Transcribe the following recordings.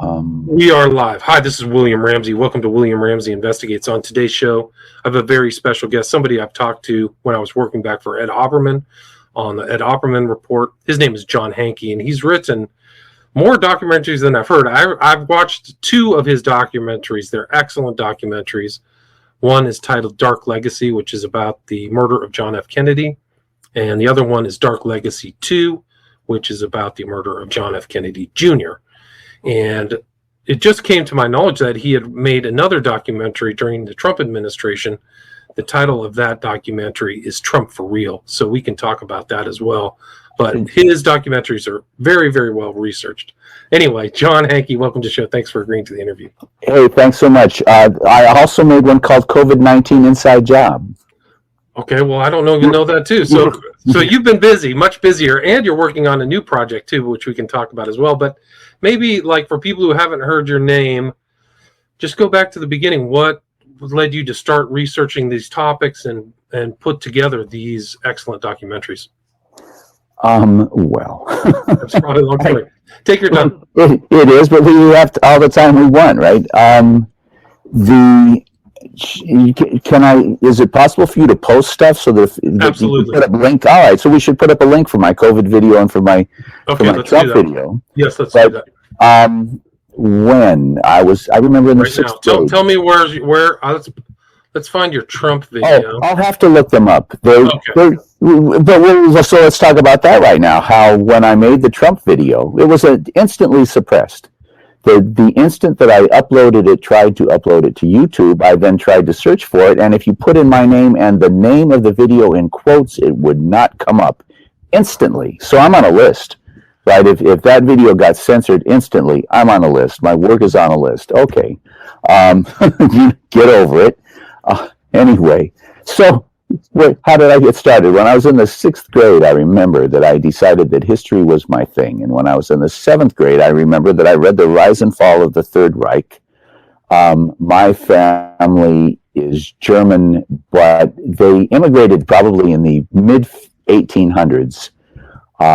We are live. Hi, this is William Ramsey. Welcome to William Ramsey Investigates. On today's show, I have a very special guest, somebody I've talked to when I was working back for Ed Opperman on the Ed Opperman Report. His name is John Hankey, and he's written more documentaries than I've heard. I've watched two of his documentaries. They're excellent documentaries. One is titled Dark Legacy, which is about the murder of John F. Kennedy, and the other one is Dark Legacy 2, which is about the murder of John F. Kennedy Jr., and it just came to my knowledge that he had made another documentary during the Trump administration. The title of that documentary is Trump for Real, so we can talk about that as well. But his documentaries are very, very well researched. Anyway, John Hankey, welcome to the show. Thanks for agreeing to the interview. Hey, thanks so much. I also made one called COVID-19 Inside Job. Okay, well, I don't know you know that too. So you've been busy, much busier, and you're working on a new project too, which we can talk about as well. But maybe, like, for people who haven't heard your name, just go back to the beginning. What led you to start researching these topics and put together these excellent documentaries? Well, that's probably a long story. Take your time. It is, but we have all the time we want, right? Is it possible for you to post stuff so that Absolutely. You can put up a link? All right, so we should put up a link for my COVID video and for my Trump video. Yes, let's do that. When I remember in the sixth grade. Tell me where. Let's find your Trump video. I'll have to look them up. So let's talk about that right now. How when I made the Trump video, it was instantly suppressed. The instant that I tried to upload it to YouTube, I then tried to search for it, and if you put in my name and the name of the video in quotes, it would not come up instantly. So I'm on a list, right? If that video got censored instantly, I'm on a list. My work is on a list. Okay. Get over it. Anyway, so how did I get started? When I was in the sixth grade, I remember that I decided that history was my thing. And when I was in the seventh grade, I remember that I read The Rise and Fall of the Third Reich. My family is German, but they immigrated probably in the mid-1800s.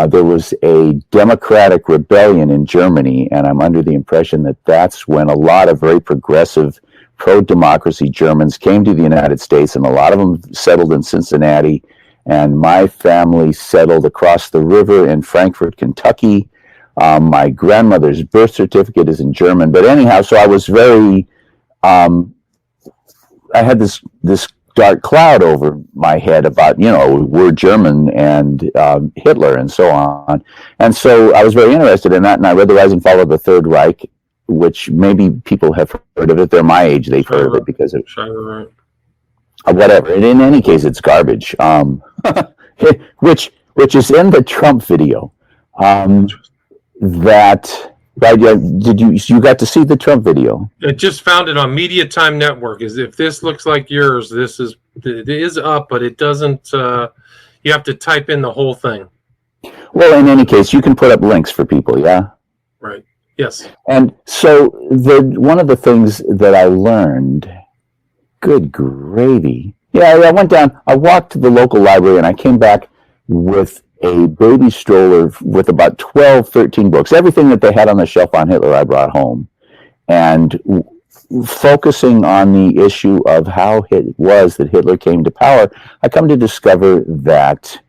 There was a democratic rebellion in Germany, and I'm under the impression that that's when a lot of very progressive pro-democracy Germans came to the United States, and a lot of them settled in Cincinnati, and my family settled across the river in Frankfort, Kentucky. My grandmother's birth certificate is in German, but anyhow, so I was very, I had this dark cloud over my head about, we're German and Hitler and so on, and so I was very interested in that, and I read The Rise and Fall of the Third Reich, which maybe people have heard of it. They're my age. They've heard of it because of whatever. And in any case, it's garbage. Which is in the Trump video. Did you got to see the Trump video? I just found it on Media Time Network. If this looks like yours, it is up, but it doesn't. You have to type in the whole thing. Well, in any case, you can put up links for people. Yeah. Right. Yes. And so one of the things that I learned, good gravy. Yeah, I walked to the local library and I came back with a baby stroller with about 12, 13 books. Everything that they had on the shelf on Hitler, I brought home. And focusing on the issue of how it was that Hitler came to power, I come to discover that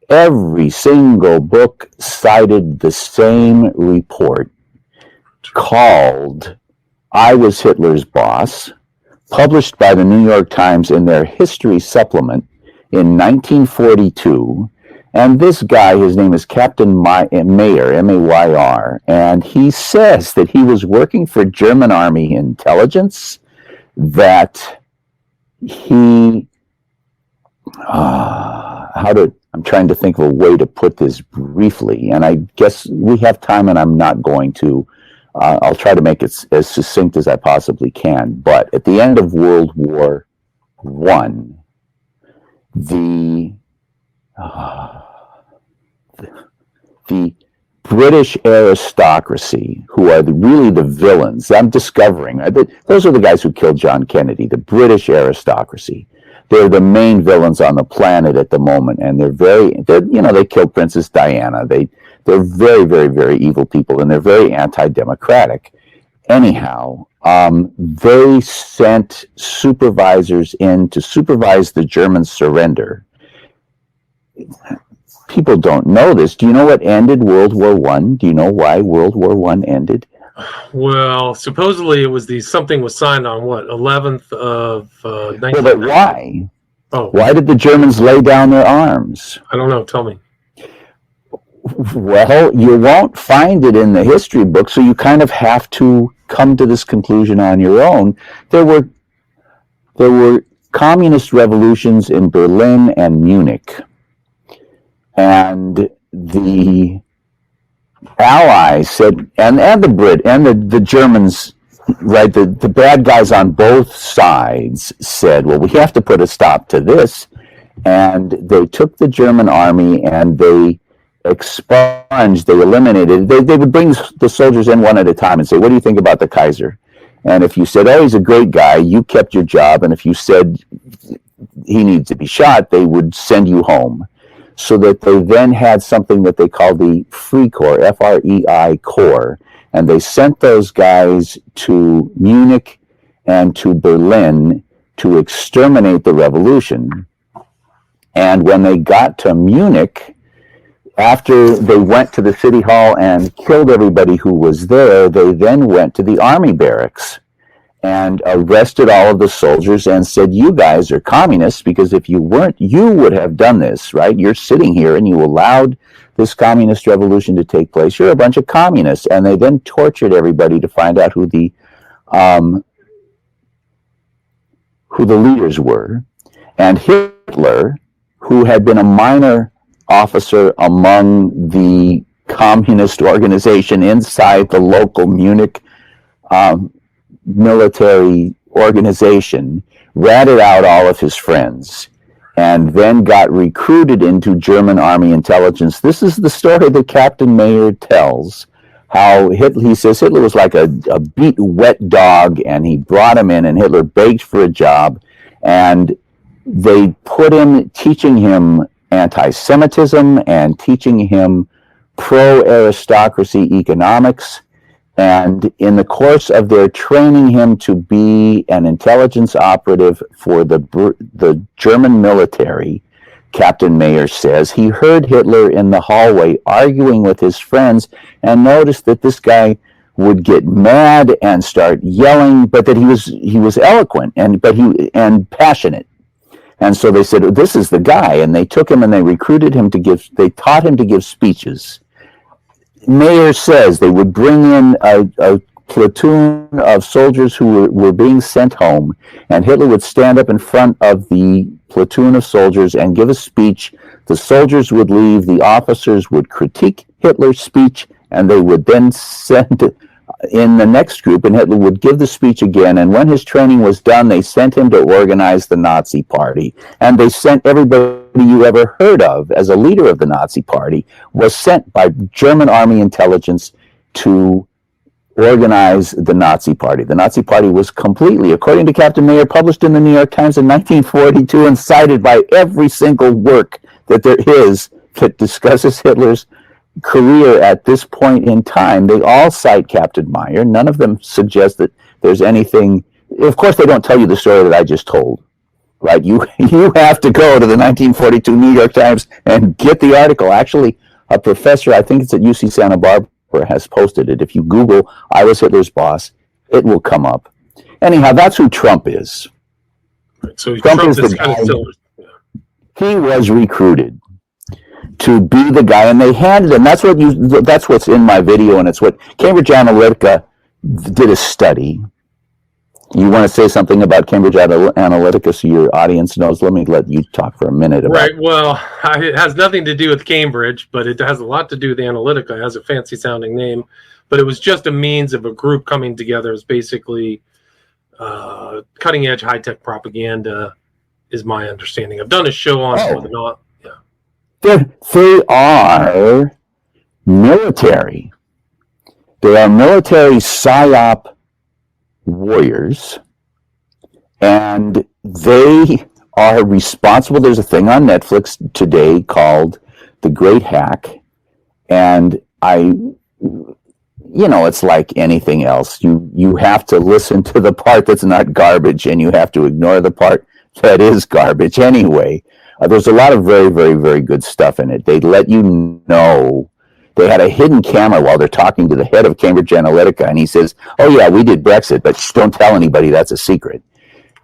every single book cited the same report called I Was Hitler's Boss, published by the New York Times in their history supplement in 1942. And this guy, his name is Captain Mayer, M-A-Y-R, and he says that he was working for German Army intelligence, that he, I'm trying to think of a way to put this briefly, and I guess we have time and I'm not going to. I'll try to make it as succinct as I possibly can. But at the end of World War I, the British aristocracy, who are really the villains, I'm discovering, those are the guys who killed John Kennedy, the British aristocracy. They're the main villains on the planet at the moment, and they killed Princess Diana. They're very, very, very evil people, and they're very anti-democratic. anyhow, they sent supervisors in to supervise the German surrender. People don't know this. Do you know what ended World War One? Do you know why World War One ended? Well, supposedly it was something was signed on what 11th of 1990. Well, but why? Oh, why did the Germans lay down their arms? I don't know. Tell me. Well, you won't find it in the history book, so you kind of have to come to this conclusion on your own. There were communist revolutions in Berlin and Munich, and the Allies said, and the Germans, right, the bad guys on both sides said, well, we have to put a stop to this. And they took the German army and they expunged, they eliminated, they would bring the soldiers in one at a time and say, what do you think about the Kaiser? And if you said, oh, he's a great guy, you kept your job. And if you said he needs to be shot, they would send you home. So that they then had something that they called the Free Corps, F-R-E-I Corps. And they sent those guys to Munich and to Berlin to exterminate the revolution. And when they got to Munich, after they went to the city hall and killed everybody who was there, they then went to the army barracks and arrested all of the soldiers and said, you guys are communists, because if you weren't, you would have done this, right? You're sitting here and you allowed this communist revolution to take place. You're a bunch of communists. And they then tortured everybody to find out who the leaders were. And Hitler, who had been a minor officer among the communist organization inside the local Munich military organization, ratted out all of his friends and then got recruited into German army intelligence. This is the story that Captain Mayer tells, how he says Hitler was like a beat wet dog, and he brought him in and Hitler begged for a job, and they put him, teaching him anti-Semitism and teaching him pro-aristocracy economics. And in the course of their training him to be an intelligence operative for the German military, Captain Mayer says, he heard Hitler in the hallway arguing with his friends and noticed that this guy would get mad and start yelling, but that he was eloquent and passionate. And so they said, this is the guy. And they took him and they recruited him they taught him to give speeches. Mayer says they would bring in a platoon of soldiers who were being sent home, and Hitler would stand up in front of the platoon of soldiers and give a speech. The soldiers would leave, the officers would critique Hitler's speech, and they would then send in the next group, and Hitler would give the speech again. And when his training was done, they sent him to organize the Nazi Party. And they sent everybody you ever heard of as a leader of the Nazi Party was sent by German army intelligence to organize the Nazi Party. The Nazi Party was completely, according to Captain Mayer, published in the New York Times in 1942 and cited by every single work that there is that discusses Hitler's career at this point in time. They all cite Captain Mayer. None of them suggest that there's anything. Of course, they don't tell you the story that I just told, right? You have to go to the 1942 New York Times and get the article. Actually, a professor, I think it's at UC Santa Barbara, has posted it. If you Google, I was Hitler's boss, it will come up. Anyhow, that's who Trump is. So Trump is the guy. He was recruited to be the guy, and they handed him. That's what's in my video, and it's what Cambridge Analytica did a study. You want to say something about Cambridge Analytica so your audience knows? Let me let you talk for a minute about Right. Well, it has nothing to do with Cambridge, but it has a lot to do with Analytica. It has a fancy sounding name, but it was just a means of a group coming together. It's basically cutting edge, high tech propaganda, is my understanding. I've done a show on it or not. Yeah. They are military. They are military psyop warriors, and they are responsible. There's a thing on Netflix today called The Great Hack, and it's like anything else. You have to listen to the part that's not garbage, and you have to ignore the part that is garbage anyway. There's a lot of very, very, very good stuff in it. They let you know. They had a hidden camera while they're talking to the head of Cambridge Analytica, and he says, "Oh yeah, we did Brexit, but don't tell anybody, that's a secret."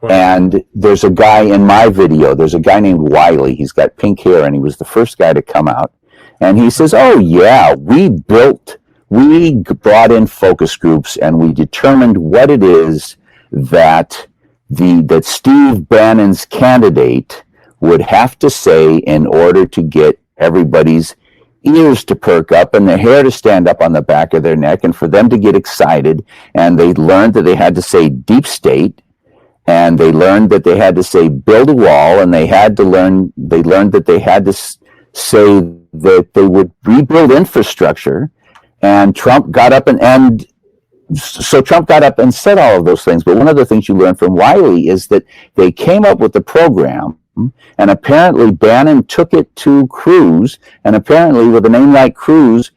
Wow. And there's a guy in my video, there's a guy named Wiley. He's got pink hair, and he was the first guy to come out. And he says, "Oh yeah, we brought in focus groups, and we determined what it is that Steve Bannon's candidate would have to say in order to get everybody's ears to perk up and their hair to stand up on the back of their neck and for them to get excited." And they learned that they had to say deep state, and they learned that they had to say build a wall, and they learned that they had to say that they would rebuild infrastructure. And Trump got up and Trump got up and said all of those things. But one of the things you learn from Wiley is that they came up with the program, and apparently Bannon took it to Cruz, and apparently with a name like Cruz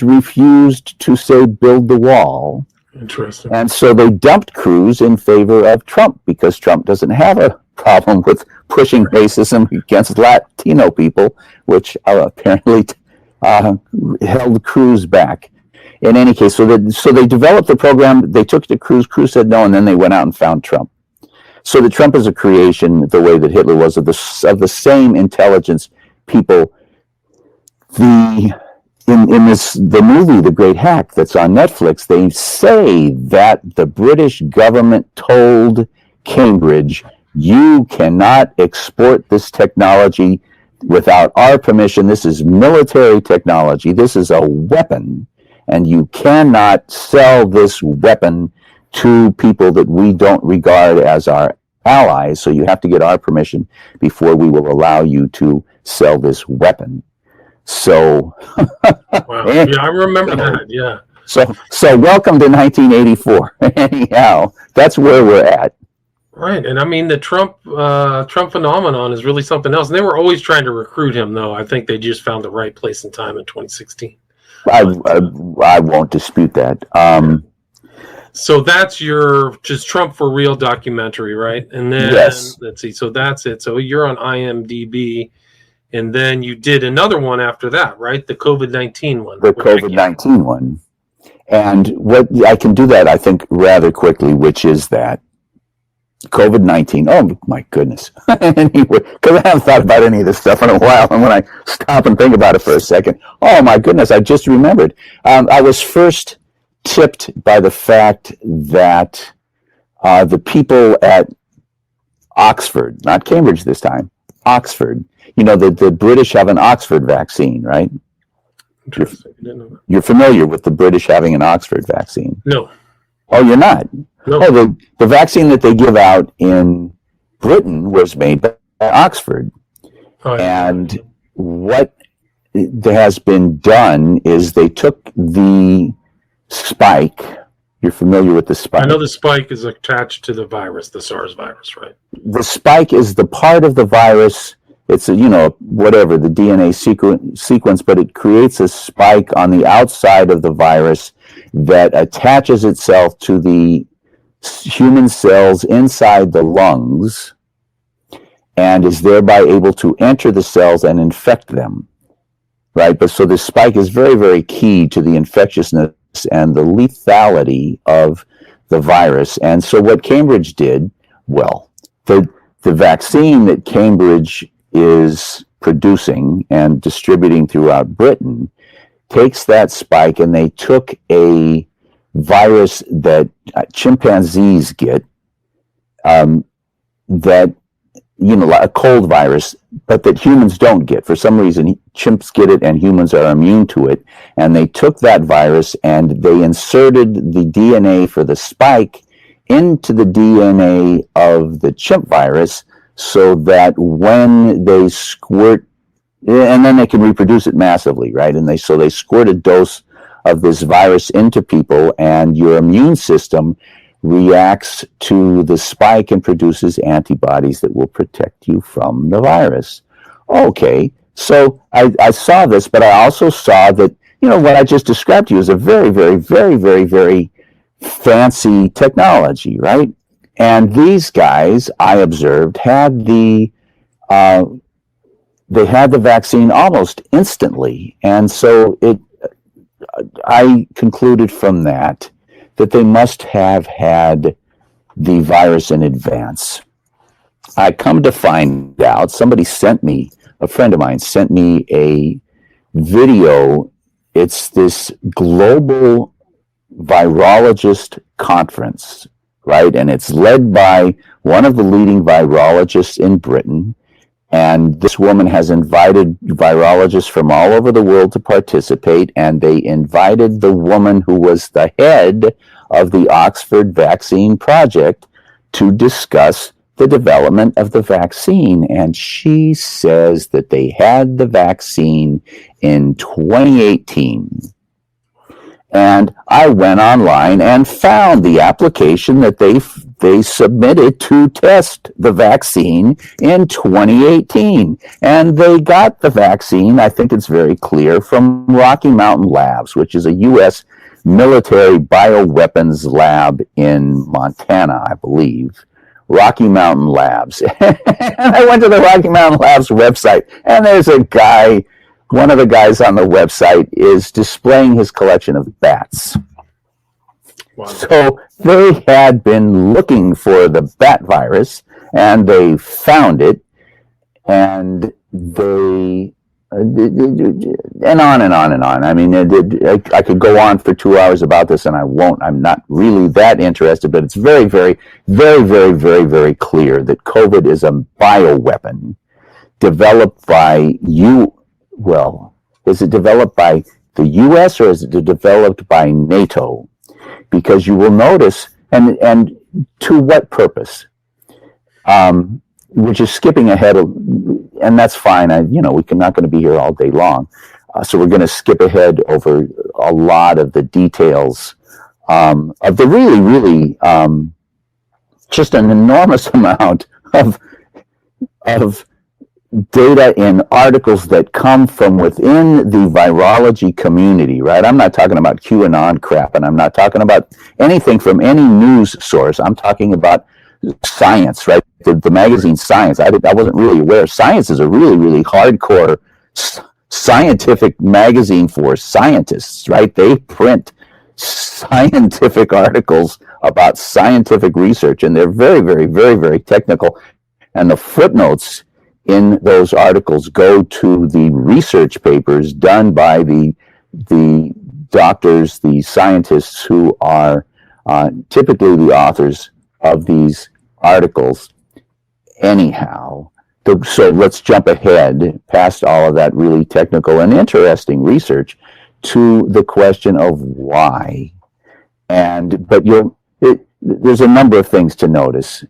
refused to say build the wall. Interesting. And so they dumped Cruz in favor of Trump, because Trump doesn't have a problem with pushing racism against Latino people, which apparently held Cruz back. In any case, so they developed the program. They took it to Cruz. Cruz said no, and then they went out and found Trump. So that Trump is a creation, the way that Hitler was, of the same intelligence people. In the movie The Great Hack that's on Netflix, they say that the British government told Cambridge, "You cannot export this technology without our permission. This is military technology. This is a weapon, and you cannot sell this weapon to people that we don't regard as our allies. So you have to get our permission before we will allow you to sell this weapon." So, wow. Yeah, I remember that. Yeah. So welcome to 1984. Anyhow, that's where we're at. Right, and I mean the Trump phenomenon is really something else. And they were always trying to recruit him, though. I think they just found the right place and time in 2016. I won't dispute that. So that's your just Trump for real documentary, right? And then yes. Let's see. So that's it. So you're on IMDb, and then you did another one after that, right? The COVID-19 one. The COVID-19 one, and what I can do that I think rather quickly, which is that. COVID-19. Oh my goodness. Anyway, because I haven't thought about any of this stuff in a while, and when I stop and think about it for a second, oh my goodness, I just remembered. I was first tipped by the fact that the people at Oxford, not Cambridge this time, Oxford. The British have an Oxford vaccine, right? You're familiar with the British having an Oxford vaccine? No. Oh, you're not? No. Oh, the vaccine that they give out in Britain was made by Oxford. Oh, yeah. And what has been done is they took the spike. You're familiar with the spike? I know the spike is attached to the virus, the SARS virus, right? The spike is the part of the virus. It's whatever the DNA sequence, but it creates a spike on the outside of the virus that attaches itself to the human cells inside the lungs and is thereby able to enter the cells and infect them, right? But so this spike is very, very key to the infectiousness and the lethality of the virus. And so what Cambridge did, well, the vaccine that Cambridge is producing and distributing throughout Britain takes that spike, and they took a virus that chimpanzees get, that, a cold virus, but that humans don't get. For some reason, chimps get it and humans are immune to it. And they took that virus and they inserted the DNA for the spike into the DNA of the chimp virus, so that when they squirt, and then they can reproduce it massively, right? And they squirt a dose of this virus into people, and your immune system reacts to the spike and produces antibodies that will protect you from the virus. Okay, so I saw this, but I also saw that what I just described to you is a very, very, very, very, very fancy technology, right? And these guys, I observed, had they had the vaccine almost instantly. And so I concluded from that they must have had the virus in advance. I come to find out, a friend of mine sent me a video. It's this global virologist conference, right? And it's led by one of the leading virologists in Britain. And this woman has invited virologists from all over the world to participate. And they invited the woman who was the head of the Oxford vaccine project to discuss the development of the vaccine. And she says that they had the vaccine in 2018. And I went online and found the application that they submitted to test the vaccine in 2018. And they got the vaccine, I think it's very clear, from Rocky Mountain Labs, which is a U.S. military bioweapons lab in Montana, I believe. Rocky Mountain Labs. And I went to the Rocky Mountain Labs website, and there's a guy, one of the guys on the website is displaying his collection of bats. Wow. So they had been looking for the bat virus, and they found it, and they, and on and on and on. I mean, I could go on for 2 hours about this, and I won't. I'm not really that interested, but it's very, very, very, very, very, very clear that COVID is a bioweapon developed by is it developed by the U.S. or is it developed by NATO? Because you will notice, and to what purpose? We're just skipping ahead, and that's fine. We're not going to be here all day long. So we're going to skip ahead over a lot of the details of the really, really just an enormous amount of data in articles that come from within the virology community, right? I'm not talking about QAnon crap, and I'm not talking about anything from any news source. I'm talking about Science, right? The magazine Science. I wasn't really aware. Science is a really, really hardcore scientific magazine for scientists, right? They print scientific articles about scientific research, and they're very, very, very, very technical. And the footnotes in those articles go to the research papers done by the doctors, the scientists who are typically the authors of these articles. Anyhow, so let's jump ahead past all of that really technical and interesting research to the question of why. But there's a number of things to notice.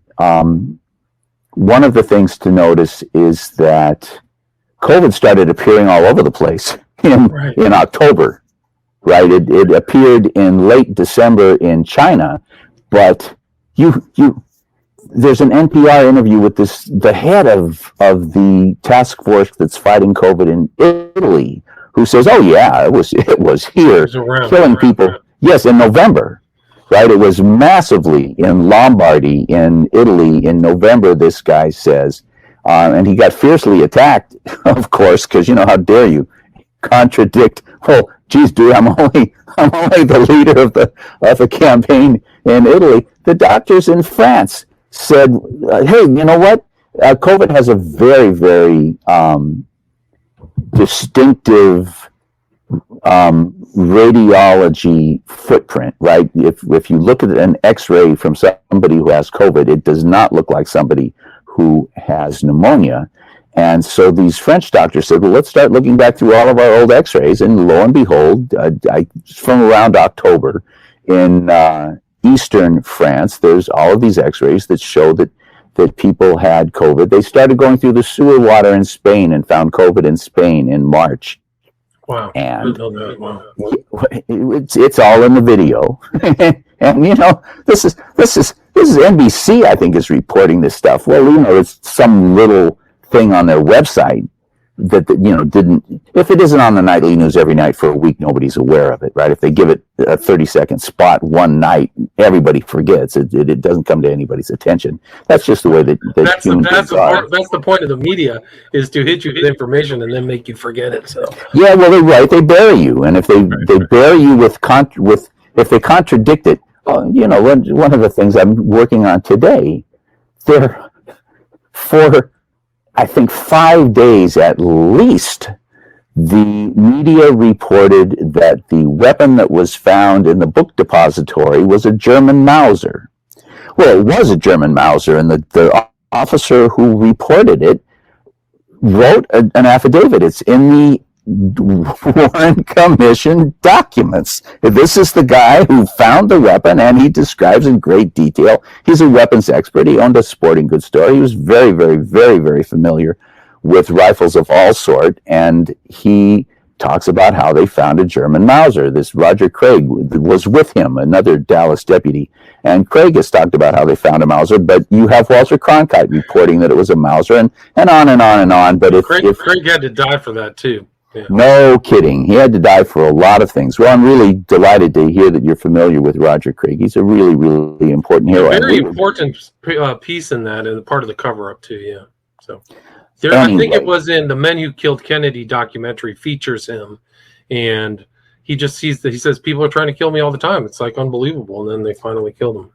One of the things to notice is that COVID started appearing all over the place in October, right? It appeared in late December in China, but there's an NPR interview with the head of the task force that's fighting COVID in Italy, who says, "Oh yeah, it was here, killing people." Yes, in November, right? It was massively in Lombardy, in Italy, in November. This guy says, and he got fiercely attacked, of course, because how dare you contradict? Oh, geez, dude, I'm only the leader of the campaign in Italy. The doctors in France said, hey, you know what? COVID has a very, very distinctive radiology footprint, right? If you look at an X-ray from somebody who has COVID, it does not look like somebody who has pneumonia. And so these French doctors said, well, let's start looking back through all of our old X-rays. And lo and behold, from around October in eastern France, there's all of these X-rays that show that people had COVID. They started going through the sewer water in Spain and found COVID in Spain in March. Wow! And wow. It's all in the video, and this is NBC, I think, is reporting this stuff. Well, it's some little thing on their website didn't, if it isn't on the nightly news every night for a week, nobody's aware of it, right? If they give it a 30-second spot one night, everybody forgets. It doesn't come to anybody's attention. That's just the way that human beings are. That's the point of the media, is to hit you with information and then make you forget it. So yeah, well, they're right. They bury you, and if they bury you with if they contradict it, one of the things I'm working on today, there for I think 5 days at least, the media reported that the weapon that was found in the book depository was a German Mauser. Well, it was a German Mauser, and the officer who reported it wrote an affidavit. It's in the Warren Commission documents. This is the guy who found the weapon, and he describes in great detail. He's a weapons expert. He owned a sporting goods store. He was very, very, very, very familiar with rifles of all sort, and he talks about how they found a German Mauser. This Roger Craig was with him, another Dallas deputy, and Craig has talked about how they found a Mauser, but you have Walter Cronkite reporting that it was a Mauser, and on and on and on. But Craig had to die for that too. Yeah. No kidding. He had to die for a lot of things. Well, I'm really delighted to hear that you're familiar with Roger Craig. He's a really, really important hero. Very important piece in that, and part of the cover-up too. Yeah. So anyway. I think it was in the Men Who Killed Kennedy documentary, features him, and he just sees that. He says, "People are trying to kill me all the time. It's like unbelievable." And then they finally killed him.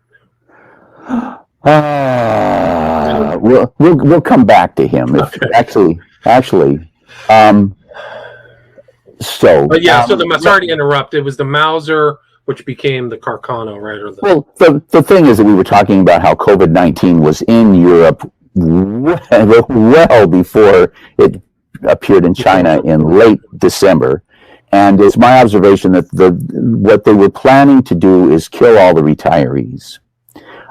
We'll come back to him. Okay. Actually. So sorry to interrupt. It was the Mauser, which became the Carcano, right? Well, the thing is that we were talking about how COVID-19 was in Europe well before it appeared in China in late December, and it's my observation that what they were planning to do is kill all the retirees.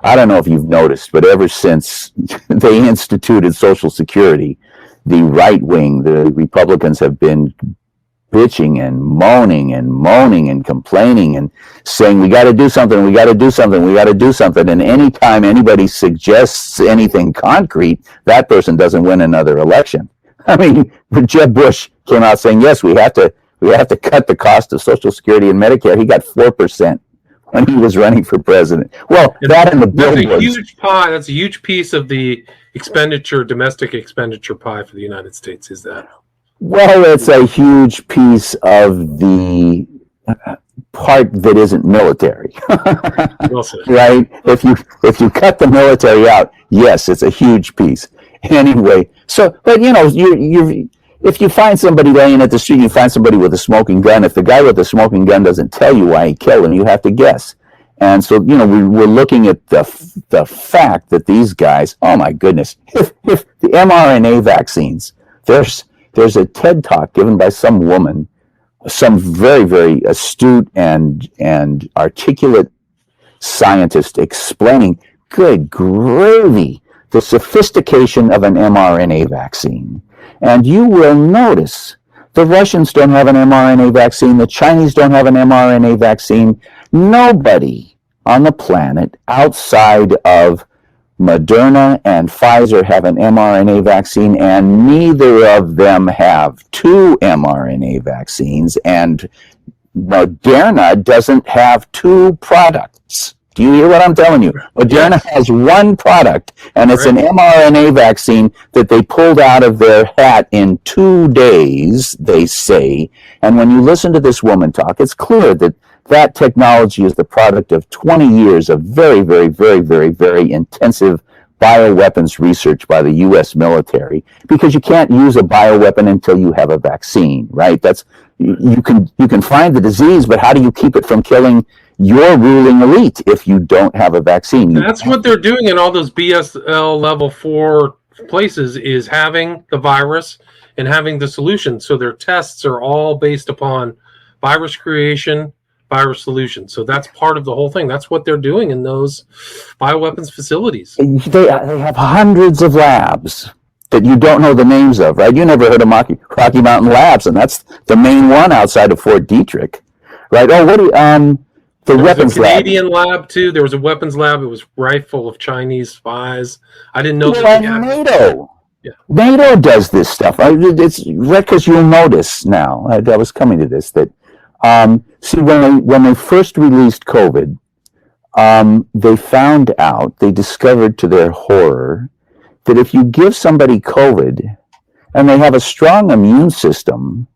I don't know if you've noticed, but ever since they instituted Social Security, the right wing, the Republicans, have been bitching and moaning and complaining and saying, we got to do something. And anytime anybody suggests anything concrete, that person doesn't win another election. I mean, Jeb Bush came out saying, yes, we have to cut the cost of Social Security and Medicare. He got 4% when he was running for president. Well, that and the billboards. That's a huge pie. That's a huge piece of the domestic expenditure pie for the United States, is that? Well, it's a huge piece of the part that isn't military, right? If you cut the military out, yes, it's a huge piece. Anyway, so, but if you find somebody laying at the street, you find somebody with a smoking gun. If the guy with the smoking gun doesn't tell you why he killed him, you have to guess. And so, we're looking at the fact that these guys, oh my goodness, if the mRNA vaccines, there's a TED Talk given by some woman, some very, very astute and articulate scientist, explaining, good gravy, the sophistication of an mRNA vaccine. And you will notice the Russians don't have an mRNA vaccine. The Chinese don't have an mRNA vaccine. Nobody on the planet outside of Moderna and Pfizer have an mRNA vaccine, and neither of them have 2 mRNA vaccines, and Moderna doesn't have 2 products. Do you hear what I'm telling you? Moderna has 1 product, and it's an mRNA vaccine that they pulled out of their hat in 2 days, they say. And when you listen to this woman talk, it's clear that technology is the product of 20 years of very, very, very, very, very intensive bioweapons research by the U.S. military, because you can't use a bioweapon until you have a vaccine, right? You can find the disease, but how do you keep it from killing your ruling elite if you don't have a vaccine? That's what they're doing in all those BSL level 4 places, is having the virus and having the solution. So their tests are all based upon virus creation, virus solution. So that's part of the whole thing. That's what they're doing in those bioweapons facilities. They have hundreds of labs that you don't know the names of, right? You never heard of Rocky Mountain Labs, and that's the main one outside of Fort Detrick, right? Oh, the weapons lab. Canadian lab too. There was a weapons lab. It was right full of Chinese spies. I didn't know that. NATO. NATO does this stuff. It's because you'll notice now. I was coming to this that see when they first released COVID, they found out, they discovered to their horror that if you give somebody COVID and they have a strong immune system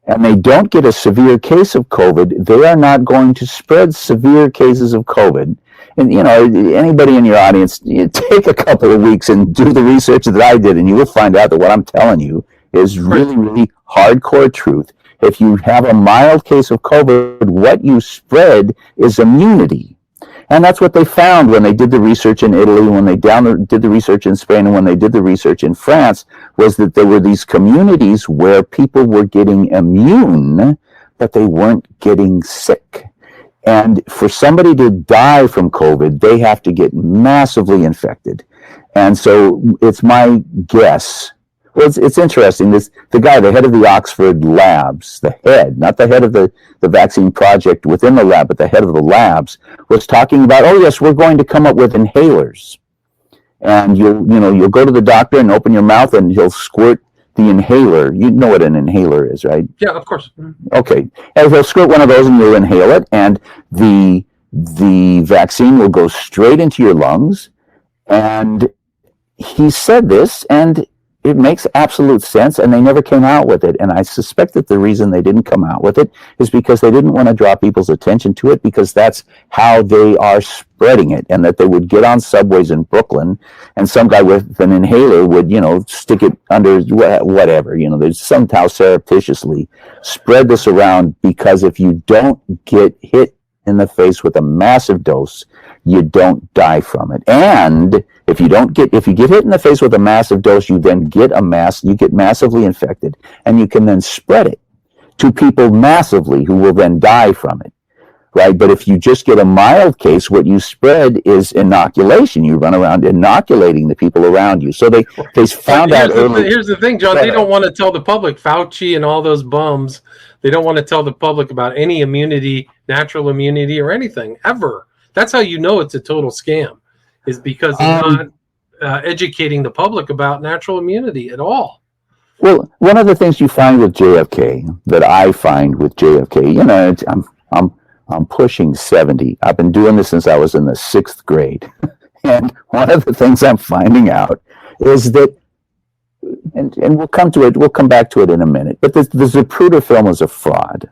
and they don't get a severe case of COVID, they are not going to spread severe cases of COVID. And, anybody in your audience, take a couple of weeks and do the research that I did, and you will find out that what I'm telling you is really, really hardcore truth. If you have a mild case of COVID, what you spread is immunity. And that's what they found when they did the research in Italy, when they did the research in Spain, and when they did the research in France, was that there were these communities where people were getting immune, but they weren't getting sick. And for somebody to die from COVID, they have to get massively infected. And so it's my guess. Well, it's interesting. The guy, the head of the Oxford labs, the head, not the head of the vaccine project within the lab, but the head of the labs, was talking about, oh yes, we're going to come up with inhalers. And you'll go to the doctor and open your mouth and he'll squirt the inhaler. You know what an inhaler is, right? Yeah, of course. Okay. And he'll squirt one of those and you'll inhale it, and the vaccine will go straight into your lungs. And he said this, and it makes absolute sense, and they never came out with it. And I suspect that the reason they didn't come out with it is because they didn't want to draw people's attention to it, because that's how they are spreading it. And that they would get on subways in Brooklyn, and some guy with an inhaler would, stick it under whatever, they somehow surreptitiously spread this around, because if you don't get hit in the face with a massive dose, you don't die from it. And if you get hit in the face with a massive dose, you then get massively infected, and you can then spread it to people massively who will then die from it. Right? But if you just get a mild case, what you spread is inoculation. You run around inoculating the people around you. So they found out early. Here's the thing, John. They don't want to tell the public, Fauci and all those bums, they don't want to tell the public about any immunity, natural immunity, or anything, ever. That's how you know it's a total scam, is because they're not educating the public about natural immunity at all. Well, one of the things you find with JFK, that I find with JFK, I'm pushing 70. I've been doing this since I was in the 6th grade. And one of the things I'm finding out is that, and we'll come back to it in a minute, but the Zapruder film is a fraud.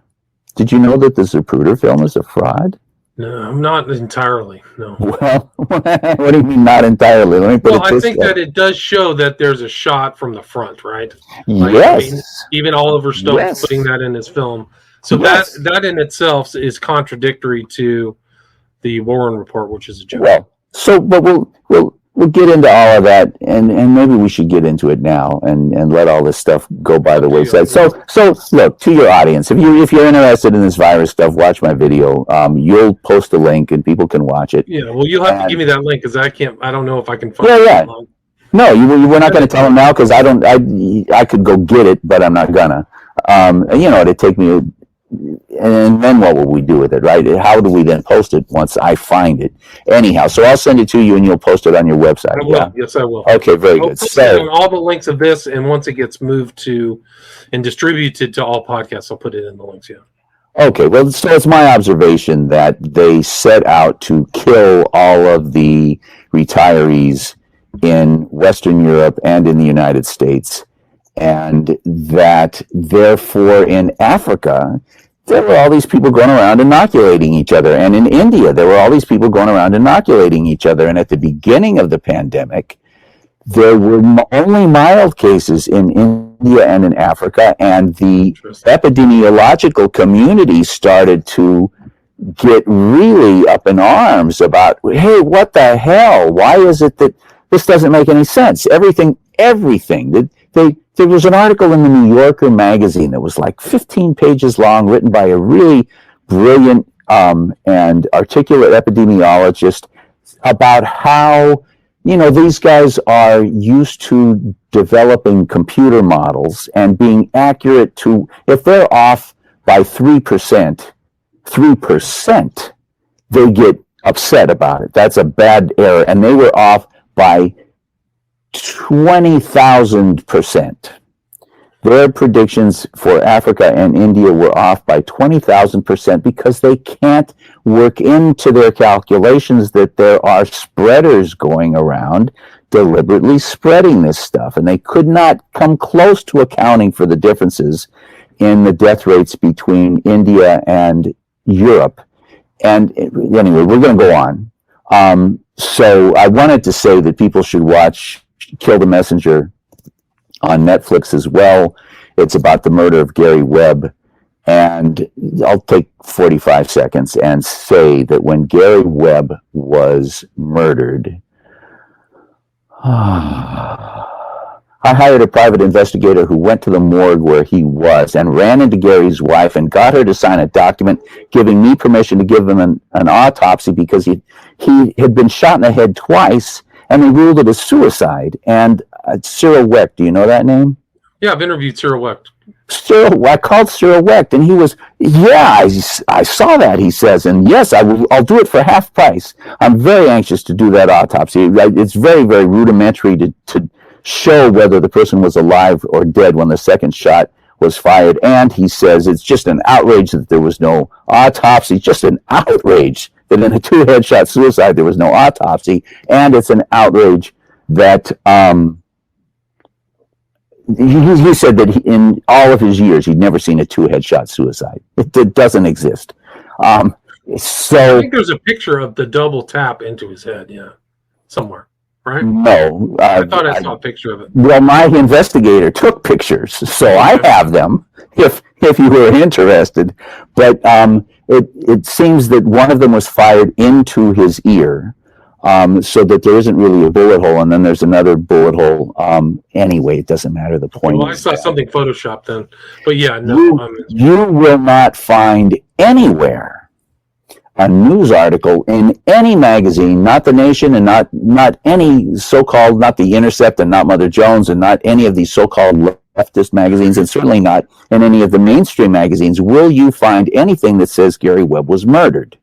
Did you know that the Zapruder film is a fraud? No, not entirely. No. Well, what do you mean not entirely? Let me put it this way. I think that it does show that there's a shot from the front, right? Yes. Even Oliver Stone putting that in his film. So that in itself is contradictory to the Warren report, which is a joke. Well, but we'll get into all of that, and maybe we should get into it now and let all this stuff go by the wayside. So look, to your audience, if you're interested in this virus stuff, watch my video. You'll post a link and people can watch it. Yeah, well, you'll have to give me that link, because I don't know if I can find it. Yeah. No, we're not going to tell them now, because I could go get it, but I'm not gonna. It'd take me. And then what will we do with it, right? How do we then post it once I find it? Anyhow, so I'll send it to you and you'll post it on your website. I will. Yeah? Yes, I will. Okay, very good. So all the links of this, and once it gets moved to and distributed to all podcasts, I'll put it in the links, yeah. Okay, well, so it's my observation that they set out to kill all of the retirees in Western Europe and in the United States, and that therefore in Africa there were all these people going around inoculating each other, and in India there were all these people going around inoculating each other. And at the beginning of the pandemic, there were only mild cases in India and in Africa, and the epidemiological community started to get really up in arms about, hey, what the hell? Why is it that this doesn't make any sense? Everything. There was an article in the New Yorker magazine that was like 15 pages long, written by a really brilliant and articulate epidemiologist, about how, these guys are used to developing computer models and being accurate to, if they're off by 3%, they get upset about it. That's a bad error. And they were off by 20,000%. Their predictions for Africa and India were off by 20,000% because they can't work into their calculations that there are spreaders going around deliberately spreading this stuff. And they could not come close to accounting for the differences in the death rates between India and Europe. And anyway, we're going to go on. So I wanted to say that people should watch Kill the Messenger on Netflix as well. It's about the murder of Gary Webb. And I'll take 45 seconds and say that when Gary Webb was murdered, I hired a private investigator who went to the morgue where he was and ran into Gary's wife and got her to sign a document giving me permission to give him an autopsy because he had been shot in the head twice, and they ruled it as suicide. And Cyril Wecht, do you know that name? Yeah, I've interviewed Cyril Wecht. I called Cyril Wecht, and he was, I saw that, he says, and yes, I'll do it for half price. I'm very anxious to do that autopsy. It's very, very rudimentary to show whether the person was alive or dead when the second shot was fired. And he says it's just an outrage that there was no autopsy, just an outrage that in a two-headshot suicide there was no autopsy, and it's an outrage that he said that in all of his years he'd never seen a two-headshot suicide. It doesn't exist. So I think there's a picture of the double tap into his head, somewhere. Right? No. I thought I saw a picture of it. Well, my investigator took pictures, so I have them if you were interested. But it seems that one of them was fired into his ear, so that there isn't really a bullet hole, and then there's another bullet hole. Anyway, it doesn't matter. The point. Well, I saw something photoshopped then, but yeah, no. You will not find anywhere a news article in any magazine, not The Nation and not any so-called, not The Intercept and not Mother Jones and not any of these so-called leftist magazines, and certainly not in any of the mainstream magazines, will you find anything that says Gary Webb was murdered.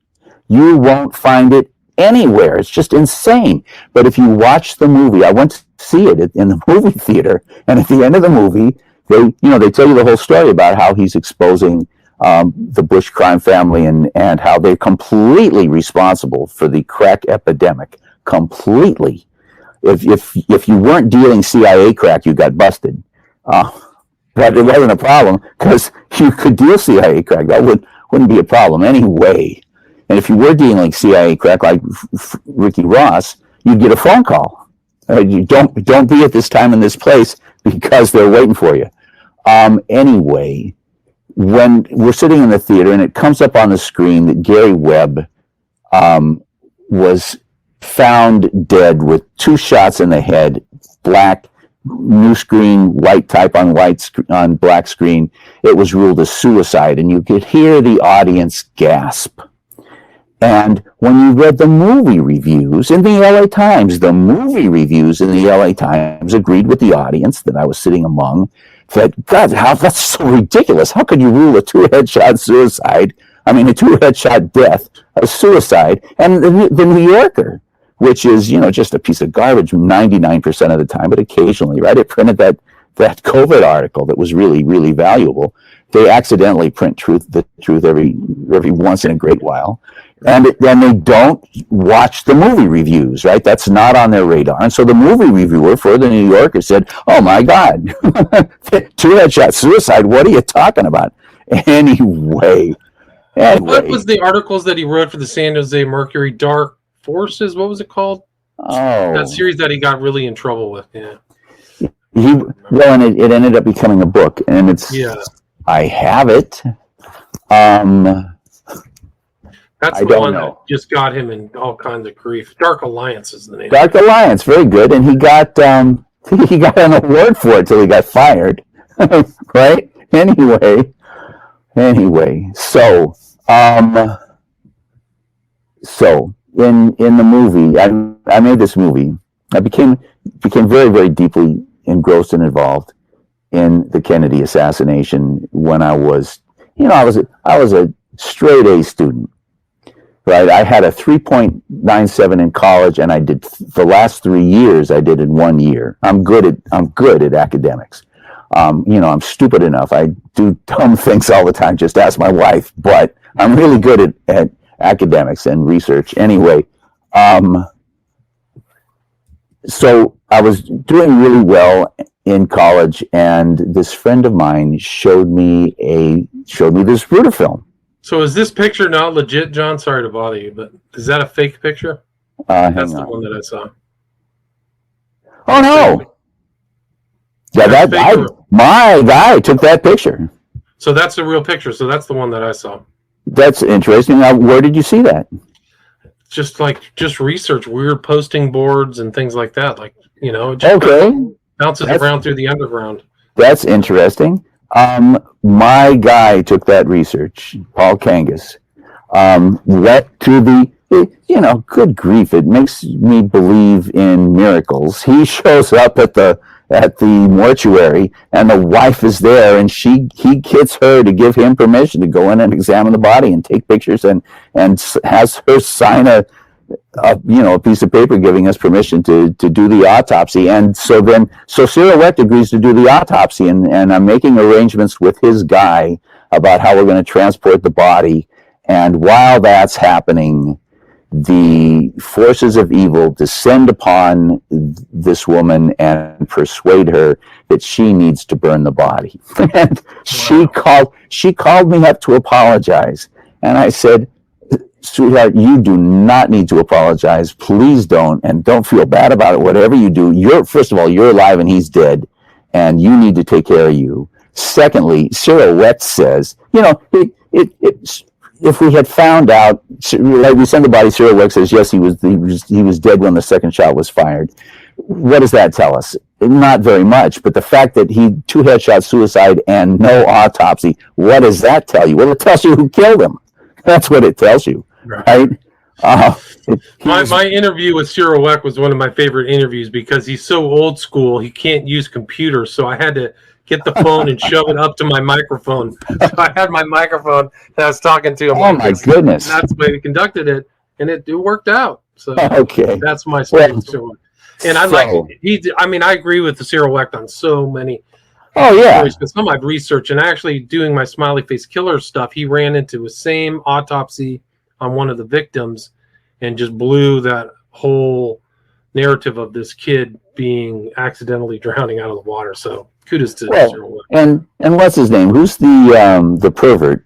You won't find it anywhere. It's just insane. But if you watch the movie, I went to see it in the movie theater, and at the end of the movie, they tell you the whole story about how he's exposing the Bush crime family and how they're completely responsible for the crack epidemic. Completely. If you weren't dealing CIA crack, you got busted. But it wasn't a problem because you could deal CIA crack. That wouldn't be a problem anyway. And if you were dealing CIA crack like Ricky Ross, you'd get a phone call. You don't be at this time in this place because they're waiting for you. Anyway, when we're sitting in the theater and it comes up on the screen that Gary Webb was found dead with 2 shots in the head, black, new screen, white type on black screen, it was ruled a suicide, and you could hear the audience gasp. And when you read the movie reviews in the LA Times, the movie reviews in the LA Times agreed with the audience that I was sitting among, that, God, that's so ridiculous. How could you rule a 2-headshot suicide? I mean, a 2-headshot death, a suicide, and the New Yorker, which is, just a piece of garbage 99% of the time, but occasionally, right? It printed that gov't article that was really, really valuable. They accidentally print the truth every once in a great while. And then they don't watch the movie reviews, right? That's not on their radar. And so the movie reviewer for the New Yorker said, "Oh my God, 2-headshot suicide, what are you talking about?" Anyway. What was the articles that he wrote for the San Jose Mercury, Dark Forces? What was it called? Oh. That series that he got really in trouble with, yeah. And it ended up becoming a book, and I have it. That's the one that just got him in all kinds of grief. Dark Alliance is the name. Dark Alliance, very good, and he got an award for it till he got fired, right? Anyway, so in the movie, I made this movie. I became very, very deeply engrossed and involved in the Kennedy assassination when I was a straight A student. right? I had a 3.97 in college, and I did the last 3 years I did in 1 year. I'm good at academics. I'm stupid enough. I do dumb things all the time. Just ask my wife. But I'm really good at academics and research. Anyway, so I was doing really well in college, and this friend of mine showed me this Ruder film. So is this picture not legit, John? Sorry to bother you, but is that a fake picture? That's the one that I saw. Oh no! Yeah, my guy took that picture. So that's the real picture. So that's the one that I saw. That's interesting. Now, where did you see that? Just research, weird posting boards and things like that. Bounces around through the underground. That's interesting. My guy took that research, Paul Kangas, went to the, good grief, it makes me believe in miracles. He shows up at the mortuary, and the wife is there, and he gets her to give him permission to go in and examine the body and take pictures, and has her sign a piece of paper giving us permission to do the autopsy. And so Cyril Wecht agrees to do the autopsy, and I'm making arrangements with his guy about how we're going to transport the body. And while that's happening, the forces of evil descend upon this woman and persuade her that she needs to burn the body. And wow. She called me up to apologize. And I said, sweetheart, you do not need to apologize. Please don't, and don't feel bad about it. Whatever you do, first of all, you're alive and he's dead, and you need to take care of you. Secondly, Cyril Wecht says, if we had found out, like we send the body, Cyril Wecht says, yes, he was dead when the second shot was fired. What does that tell us? Not very much, but the fact that he 2-headshot suicide and no autopsy, what does that tell you? Well, it tells you who killed him. That's what it tells you, right? My interview with Cyril Wecht was one of my favorite interviews because he's so old school, he can't use computers, so I had to get the phone and shove it up to my microphone. So I had my microphone and I was talking to him. Oh my goodness! That's the way we conducted it, and it worked out. So okay, that's my story. And I agree with the Cyril Wecht on so many. Oh yeah, because some I've researched, and actually doing my smiley face killer stuff, he ran into the same autopsy on one of the victims, and just blew that whole narrative of this kid being accidentally drowning out of the water. So kudos to Cyril Wecht. And what's his name? Who's the pervert?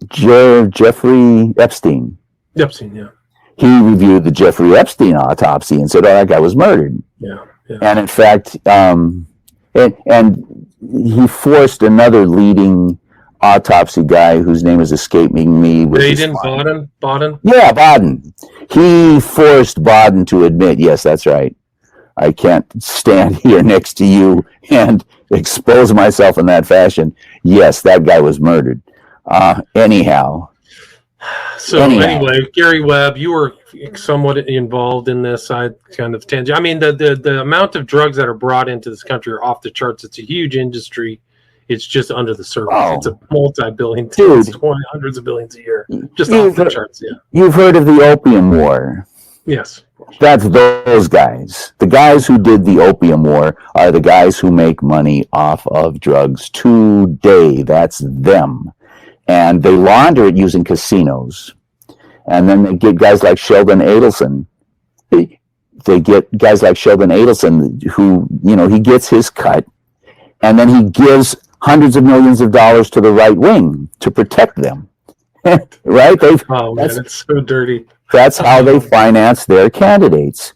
Jeffrey Epstein. Epstein, yeah. He reviewed the Jeffrey Epstein autopsy and said, "Oh, that guy was murdered." Yeah. And in fact, and he forced another leading autopsy guy whose name is escaping me. Baden? Yeah, Baden. He forced Baden to admit, yes, that's right. I can't stand here next to you and expose myself in that fashion. Yes, that guy was murdered. Anyhow. So anyway, Gary Webb, you were somewhat involved in this side kind of tangent. I mean, the amount of drugs that are brought into this country are off the charts. It's a huge industry. It's just under the surface. Oh. It's a multi-billion, dude, it's hundreds of billions a year. Just off the charts, yeah. You've heard of the Opium War. Yes. That's those guys. The guys who did the Opium War are the guys who make money off of drugs today. That's them. And they launder it using casinos. And then they get guys like Sheldon Adelson. They get guys like Sheldon Adelson who, he gets his cut. And then he gives hundreds of millions of dollars to the right wing to protect them. Right? It's so dirty. That's how they finance their candidates.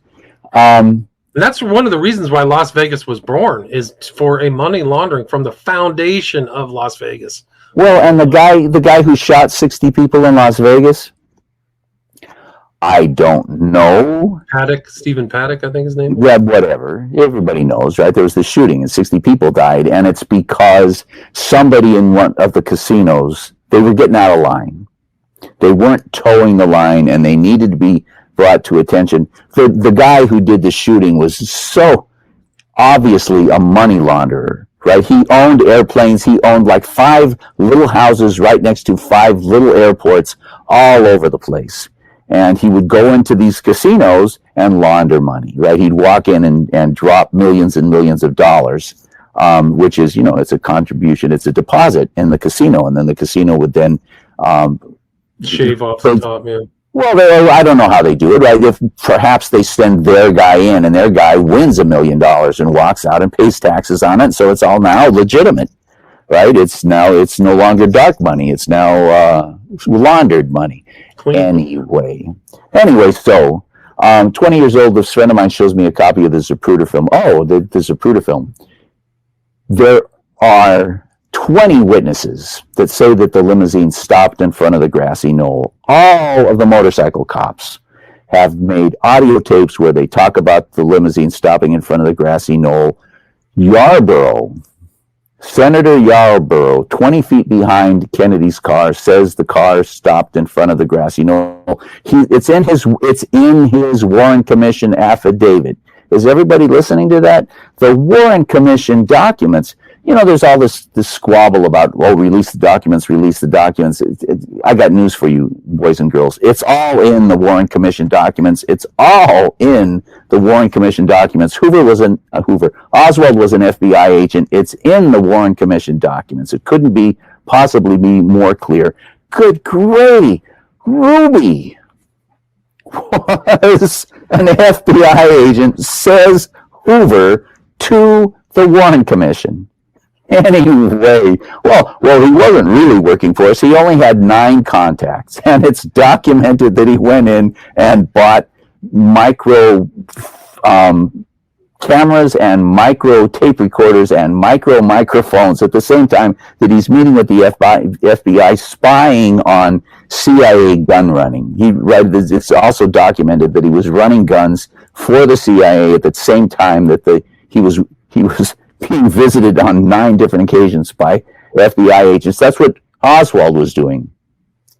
That's one of the reasons why Las Vegas was born, is for a money laundering from the foundation of Las Vegas. Well, and the guy who shot 60 people in Las Vegas, I don't know. Stephen Paddock, I think his name. Yeah, whatever. Everybody knows, right? There was the shooting and 60 people died, and it's because somebody in one of the casinos, they were getting out of line. They weren't towing the line, and they needed to be brought to attention. The guy who did the shooting was so obviously a money launderer. Right, he owned airplanes. He owned like 5 little houses right next to 5 little airports all over the place. And he would go into these casinos and launder money, right? He'd walk in and drop millions and millions of dollars, which is, it's a contribution, it's a deposit in the casino. And then the casino would then shave off the top, man. Well, I don't know how they do it, right? If perhaps they send their guy in and their guy wins $1 million and walks out and pays taxes on it. So it's all now legitimate, right? It's no longer dark money. It's now laundered money. Clean. Anyway, so 20 years old, this friend of mine shows me a copy of the Zapruder film. Oh, the Zapruder film. There are 20 witnesses that say that the limousine stopped in front of the grassy knoll. All of the motorcycle cops have made audio tapes where they talk about the limousine stopping in front of the grassy knoll. Senator Yarborough, 20 feet behind Kennedy's car, says the car stopped in front of the grassy knoll. It's in his Warren Commission affidavit. Is everybody listening to that? The Warren Commission documents. There's all this squabble about, release the documents. I got news for you, boys and girls. It's all in the Warren Commission documents. Oswald was an FBI agent. It's in the Warren Commission documents. It couldn't possibly be more clear. Good gravy. Ruby was an FBI agent, says Hoover to the Warren Commission. Anyway, well, he wasn't really working for us. He only had 9 contacts, and it's documented that he went in and bought micro cameras and micro tape recorders and microphones at the same time that he's meeting with the FBI spying on CIA gun running. It's also documented that he was running guns for the CIA at the same time that he was being visited on 9 different occasions by FBI agents. That's what Oswald was doing.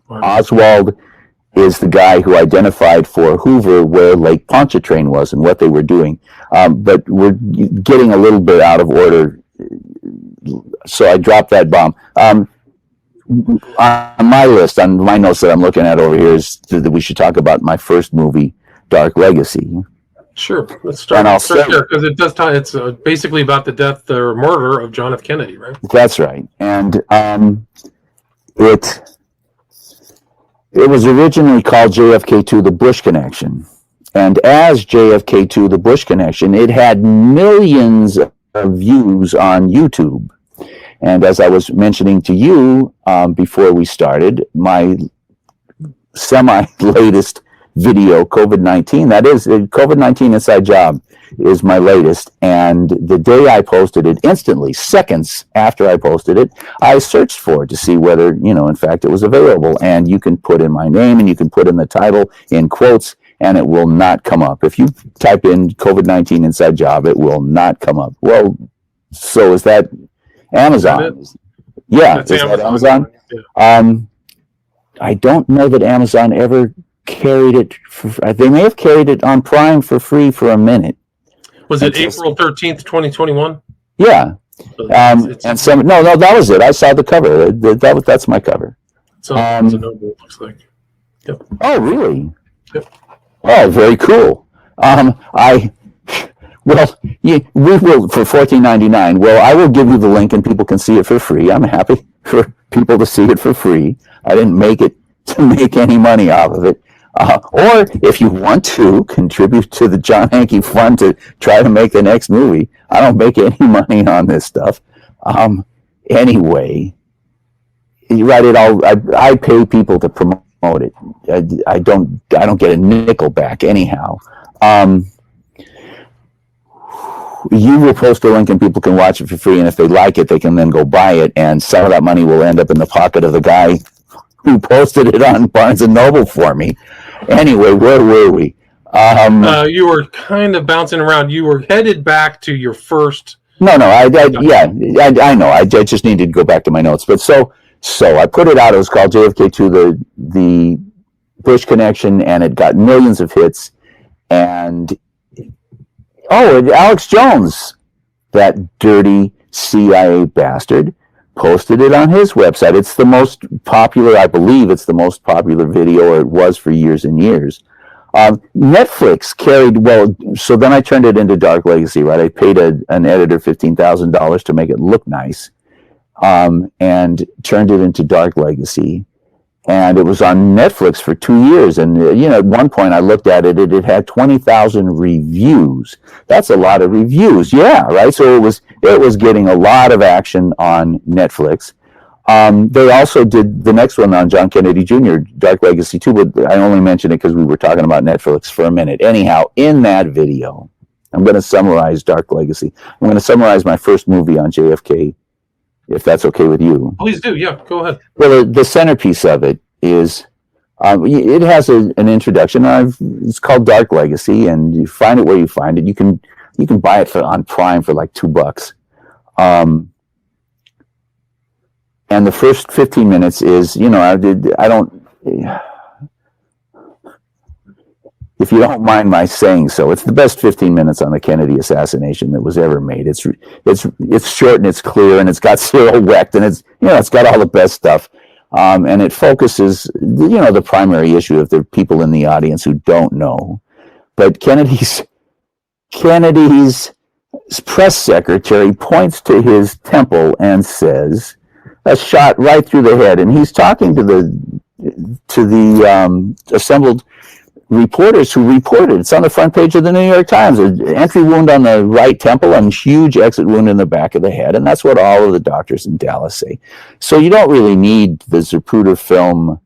Wow. Oswald is the guy who identified for Hoover where Lake Pontchartrain was and what they were doing. But we're getting a little bit out of order, so I dropped that bomb. On my list, on my notes that I'm looking at over here, is that we should talk about my first movie, Dark Legacy. Sure, let's start there, because it does tie. It's basically about the death or murder of John F. Kennedy, right? That's right, and it was originally called JFK2: The Bush Connection, and as JFK2: The Bush Connection, it had millions of views on YouTube. And as I was mentioning to you before we started, my semi-latest video, COVID-19, that is, COVID-19 Inside Job, is my latest. And the day I posted it, instantly, seconds after I posted it, I searched for it to see whether, in fact, it was available. And you can put in my name and you can put in the title in quotes, and it will not come up. If you type in COVID-19 Inside Job, it will not come up. Well, so is that Amazon? Yeah, is that Amazon? Yeah. I don't know that Amazon ever carried it. They may have carried it on Prime for free for a minute. Was it April 13th, 2021? Yeah. And some no, that was it. I saw the cover. That's my cover. So it's a noble, it looks like. Yep. Oh, really? Yep. Oh, very cool. We will for $14.99. Well, I will give you the link and people can see it for free. I'm happy for people to see it for free. I didn't make it to make any money off of it. Or if you want to contribute to the John Hankey Fund to try to make the next movie, I don't make any money on this stuff. Anyway, you write it all. I pay people to promote it. I don't get a nickel back anyhow. You will post a link and people can watch it for free, and if they like it, they can then go buy it, and some of that money will end up in the pocket of the guy who posted it on Barnes & Noble for me. Anyway, where were we? You were kind of bouncing around. You were headed back to your first... No, I know. I just needed to go back to my notes. But so I put it out. It was called JFK2, the Bush Connection, and it got millions of hits. And Alex Jones, that dirty CIA bastard, posted it on his website. It's the most popular, I believe it's the most popular video, or it was for years and years. Netflix carried, well, so then I turned it into Dark Legacy, right? I paid an editor $15,000 to make it look nice, and turned it into Dark Legacy. And it was on Netflix for 2 years. And, at one point I looked at it, it had 20,000 reviews. That's a lot of reviews. Yeah, right? So it was getting a lot of action on Netflix. They also did the next one on John Kennedy Jr., Dark Legacy 2, but I only mentioned it because we were talking about Netflix for a minute. Anyhow, in that video, I'm going to summarize Dark Legacy. I'm going to summarize my first movie on JFK, if that's okay with you. Please do. Yeah, go ahead. Well, the centerpiece of it is, it has an introduction. It's called Dark Legacy, and you find it where you find it. You can buy it on Prime for like $2. And the first 15 minutes is, if you don't mind my saying so, it's the best 15 minutes on the Kennedy assassination that was ever made. It's short and it's clear, and it's got Cyril Wecht, and it's got all the best stuff. And it focuses, the primary issue, if there are people in the audience who don't know. But Kennedy's press secretary points to his temple and says, a shot right through the head. And he's talking to the assembled reporters who reported. It's on the front page of the New York Times. An entry wound on the right temple and huge exit wound in the back of the head. And that's what all of the doctors in Dallas say. So you don't really need the Zapruder film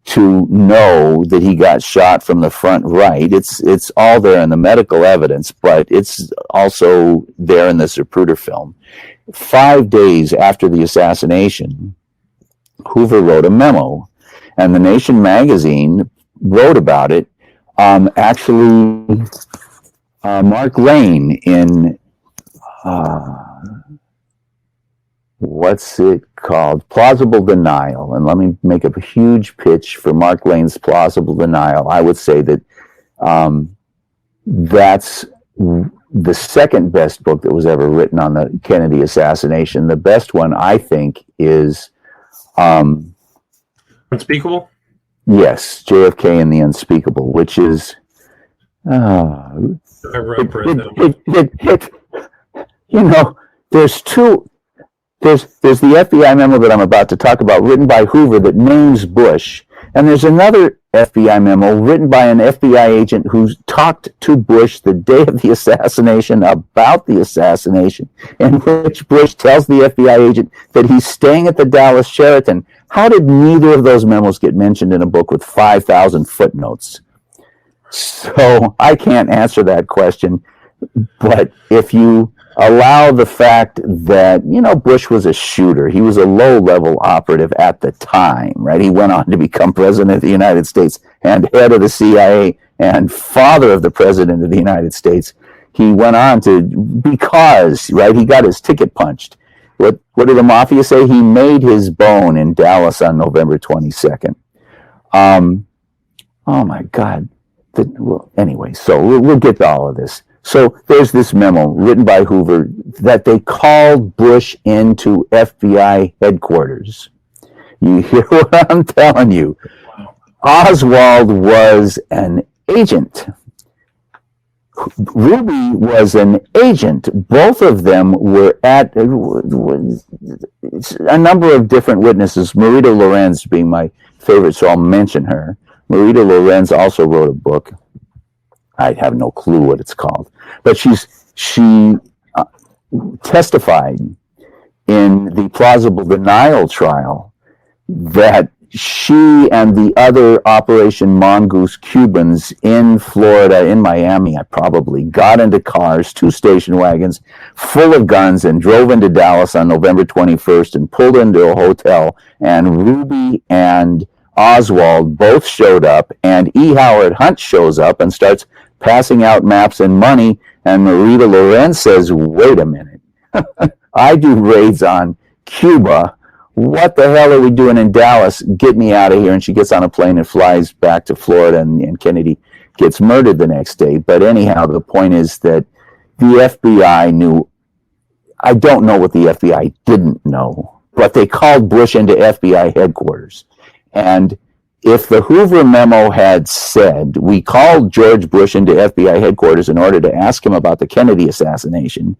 to know that he got shot from the front right. It's all there in the medical evidence, but it's also there in the Zapruder film. 5 days after the assassination, Hoover wrote a memo, and the Nation magazine wrote about it. Mark Lane in what's it called? Plausible Denial. And let me make a huge pitch for Mark Lane's Plausible Denial. I would say that that's the second best book that was ever written on the Kennedy assassination. The best one, I think, is Unspeakable? Yes, JFK and the Unspeakable, which is I read that. there's the FBI memo that I'm about to talk about, written by Hoover, that names Bush, and there's another FBI memo written by an FBI agent who talked to Bush the day of the assassination about the assassination, in which Bush tells the FBI agent that he's staying at the Dallas Sheraton. How did neither of those memos get mentioned in a book with 5,000 footnotes? So I can't answer that question, but if you allow the fact that, Bush was a shooter, he was a low-level operative at the time, right? He went on to become president of the United States and head of the CIA and father of the president of the United States. He went on to, because, right, he got his ticket punched. What did the mafia say? He made his bone in Dallas on November 22nd. Oh my God. Anyway, so we'll get to all of this. So there's this memo written by Hoover that they called Bush into FBI headquarters. You hear what I'm telling you? Oswald was an agent. Ruby was an agent. Both of them were at a number of different witnesses, Marita Lorenz being my favorite, so I'll mention her. Marita Lorenz also wrote a book. I have no clue what it's called, but she testified in the plausible denial trial that she and the other Operation Mongoose Cubans in Florida, in Miami, probably got into cars, 2 station wagons full of guns, and drove into Dallas on November 21st and pulled into a hotel, and Ruby and Oswald both showed up, and E. Howard Hunt shows up and starts passing out maps and money, and Marita Lorenz says, wait a minute, I do raids on Cuba. What the hell are we doing in Dallas? Get me out of here. And she gets on a plane and flies back to Florida, and Kennedy gets murdered the next day. But anyhow, the point is that the FBI knew. I don't know what the FBI didn't know, but they called Bush into FBI headquarters. And if the Hoover memo had said, we called George Bush into FBI headquarters in order to ask him about the Kennedy assassination,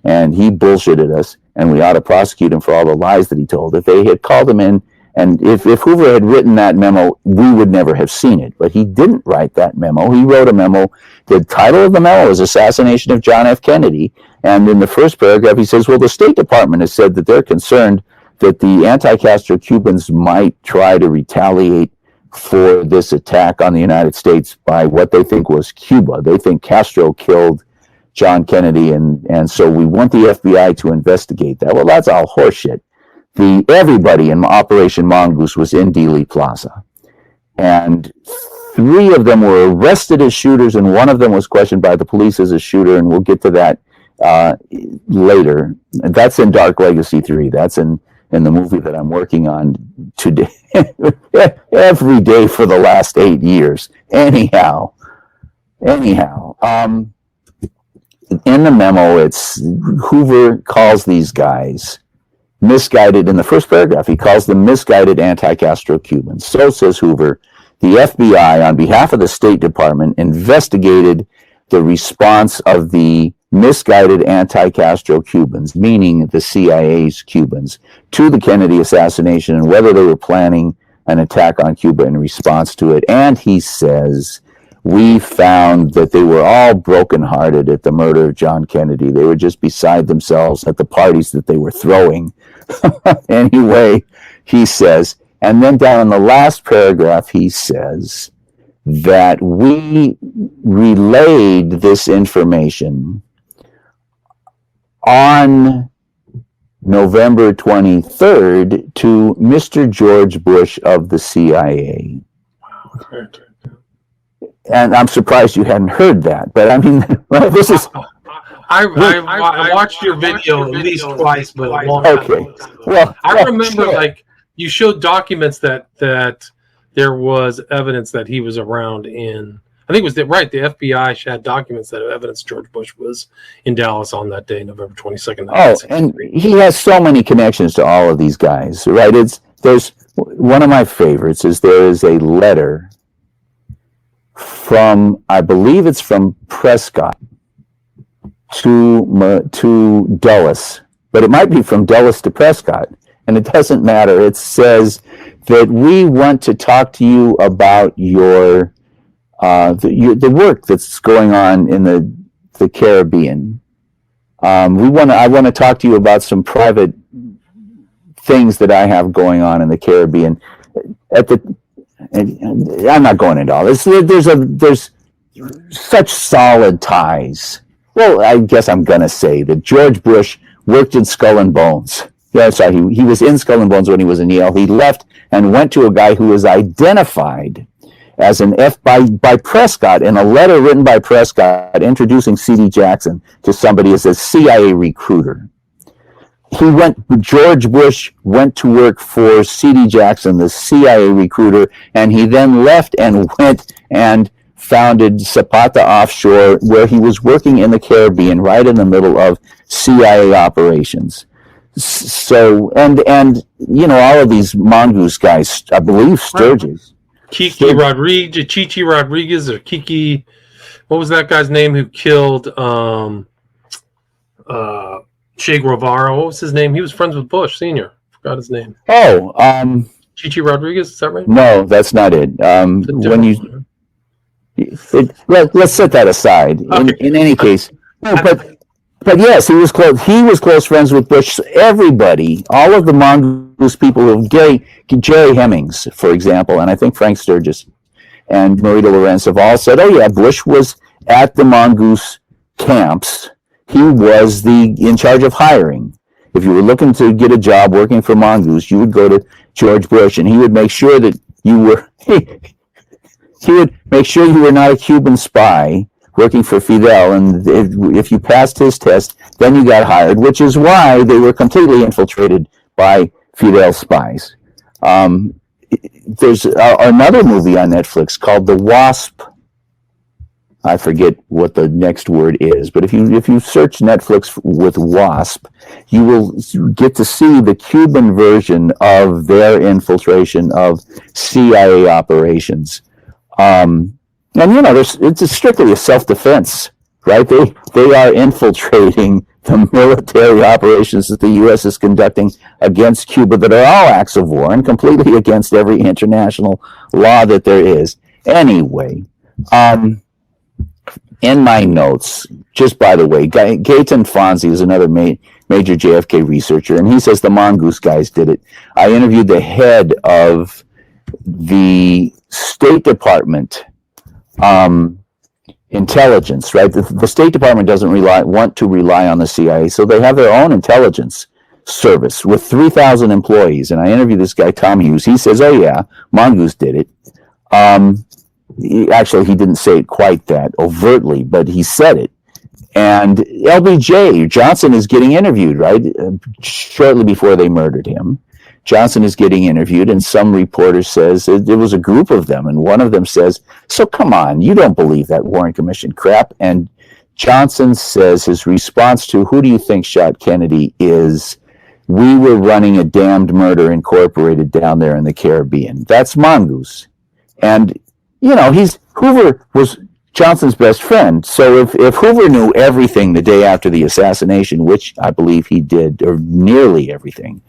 and he bullshitted us, and we ought to prosecute him for all the lies that he told. If they had called him in, and if Hoover had written that memo, we would never have seen it. But he didn't write that memo. He wrote a memo. The title of the memo is Assassination of John F. Kennedy. And in the first paragraph, he says, well, the State Department has said that they're concerned that the anti-Castro Cubans might try to retaliate for this attack on the United States by what they think was Cuba. They think Castro killed John Kennedy, and so we want the FBI to investigate that. Well, that's all horseshit. Everybody in Operation Mongoose was in Dealey Plaza, and 3 of them were arrested as shooters, and 1 of them was questioned by the police as a shooter, and we'll get to that later. That's in Dark Legacy 3. That's in the movie that I'm working on today, every day for the last 8 years. Anyhow, in the memo, it's Hoover calls these guys misguided. In the first paragraph, he calls them misguided anti-Castro Cubans. So says Hoover, the FBI, on behalf of the State Department, investigated the response of the misguided anti-Castro Cubans, meaning the CIA's Cubans, to the Kennedy assassination and whether they were planning an attack on Cuba in response to it. And he says, we found that they were all brokenhearted at the murder of John Kennedy. They were just beside themselves at the parties that they were throwing. Anyway, he says, and then down in the last paragraph, he says that we relayed this information on November 23rd to Mr. George Bush of the CIA. Wow. And I'm surprised you hadn't heard that, but I mean, well, this is. I watched your video at least twice, but a long time ago. Well, I remember like you showed documents that there was evidence that he was around in. I think it was the FBI had documents that evidence George Bush was in Dallas on that day, November 22nd. Oh, and he has so many connections to all of these guys, right? There's one of my favorites is there is a letter from, I believe it's from Prescott to Dulles, but it might be from Dulles to Prescott, and it doesn't matter. It says that we want to talk to you about your the work that's going on in the Caribbean. I want to talk to you about some private things that I have going on in the Caribbean. And I'm not going into all this. There's such solid ties. Well, I guess I'm gonna say that George Bush worked in Skull and Bones. Yeah, sorry, he was in Skull and Bones when he was in Yale. He left and went to a guy who was identified as an by Prescott in a letter written by Prescott introducing C.D. Jackson to somebody as a CIA recruiter. George Bush went to work for C.D. Jackson, the CIA recruiter, and he then left and went and founded Zapata Offshore, where he was working in the Caribbean, right in the middle of CIA operations. So, and all of these mongoose guys, I believe Sturgis. Chichi Rodriguez, or Kiki, what was that guy's name who killed Che Guevara? What was his name? He was friends with Bush Sr. Forgot his name. Oh, Chichi Rodriguez, is that right? No, that's not it. Let's set that aside. Okay. In any case, no, but yes, he was close. He was close friends with Bush. Everybody, all of the mongoose people, Jerry Hemmings, for example, and I think Frank Sturgis and Marita Lorenz have all said, "Oh yeah, Bush was at the mongoose camps. He was in charge of hiring. If you were looking to get a job working for Mongoose, you would go to George Bush, and he would make sure that you were he would make sure you were not a Cuban spy working for Fidel, and if you passed his test, then you got hired, which is why they were completely infiltrated by Fidel spies." There's another movie on Netflix called The Wasp. I forget what the next word is, but if you search Netflix with WASP, you will get to see the Cuban version of their infiltration of CIA operations. And it's strictly a self-defense, right? They are infiltrating the military operations that the U.S. is conducting against Cuba that are all acts of war and completely against every international law that there is. Anyway, in my notes, just by the way, Gaetan Fonzi is another major JFK researcher, and he says the Mongoose guys did it. I interviewed the head of the State Department intelligence, right? The State Department doesn't want to rely on the CIA, so they have their own intelligence service with 3,000 employees. And I interviewed this guy, Tom Hughes. He says, oh yeah, Mongoose did it. He didn't say it quite that overtly, but he said it. And LBJ, Johnson is getting interviewed, right? Shortly before they murdered him. Johnson is getting interviewed, and some reporter says it was a group of them, and one of them says, so come on, you don't believe that Warren Commission crap. And Johnson says his response to who do you think shot Kennedy is, we were running a damned murder incorporated down there in the Caribbean. That's Mongoose. And, Hoover was Johnson's best friend. So if Hoover knew everything the day after the assassination, which I believe he did, or nearly everything,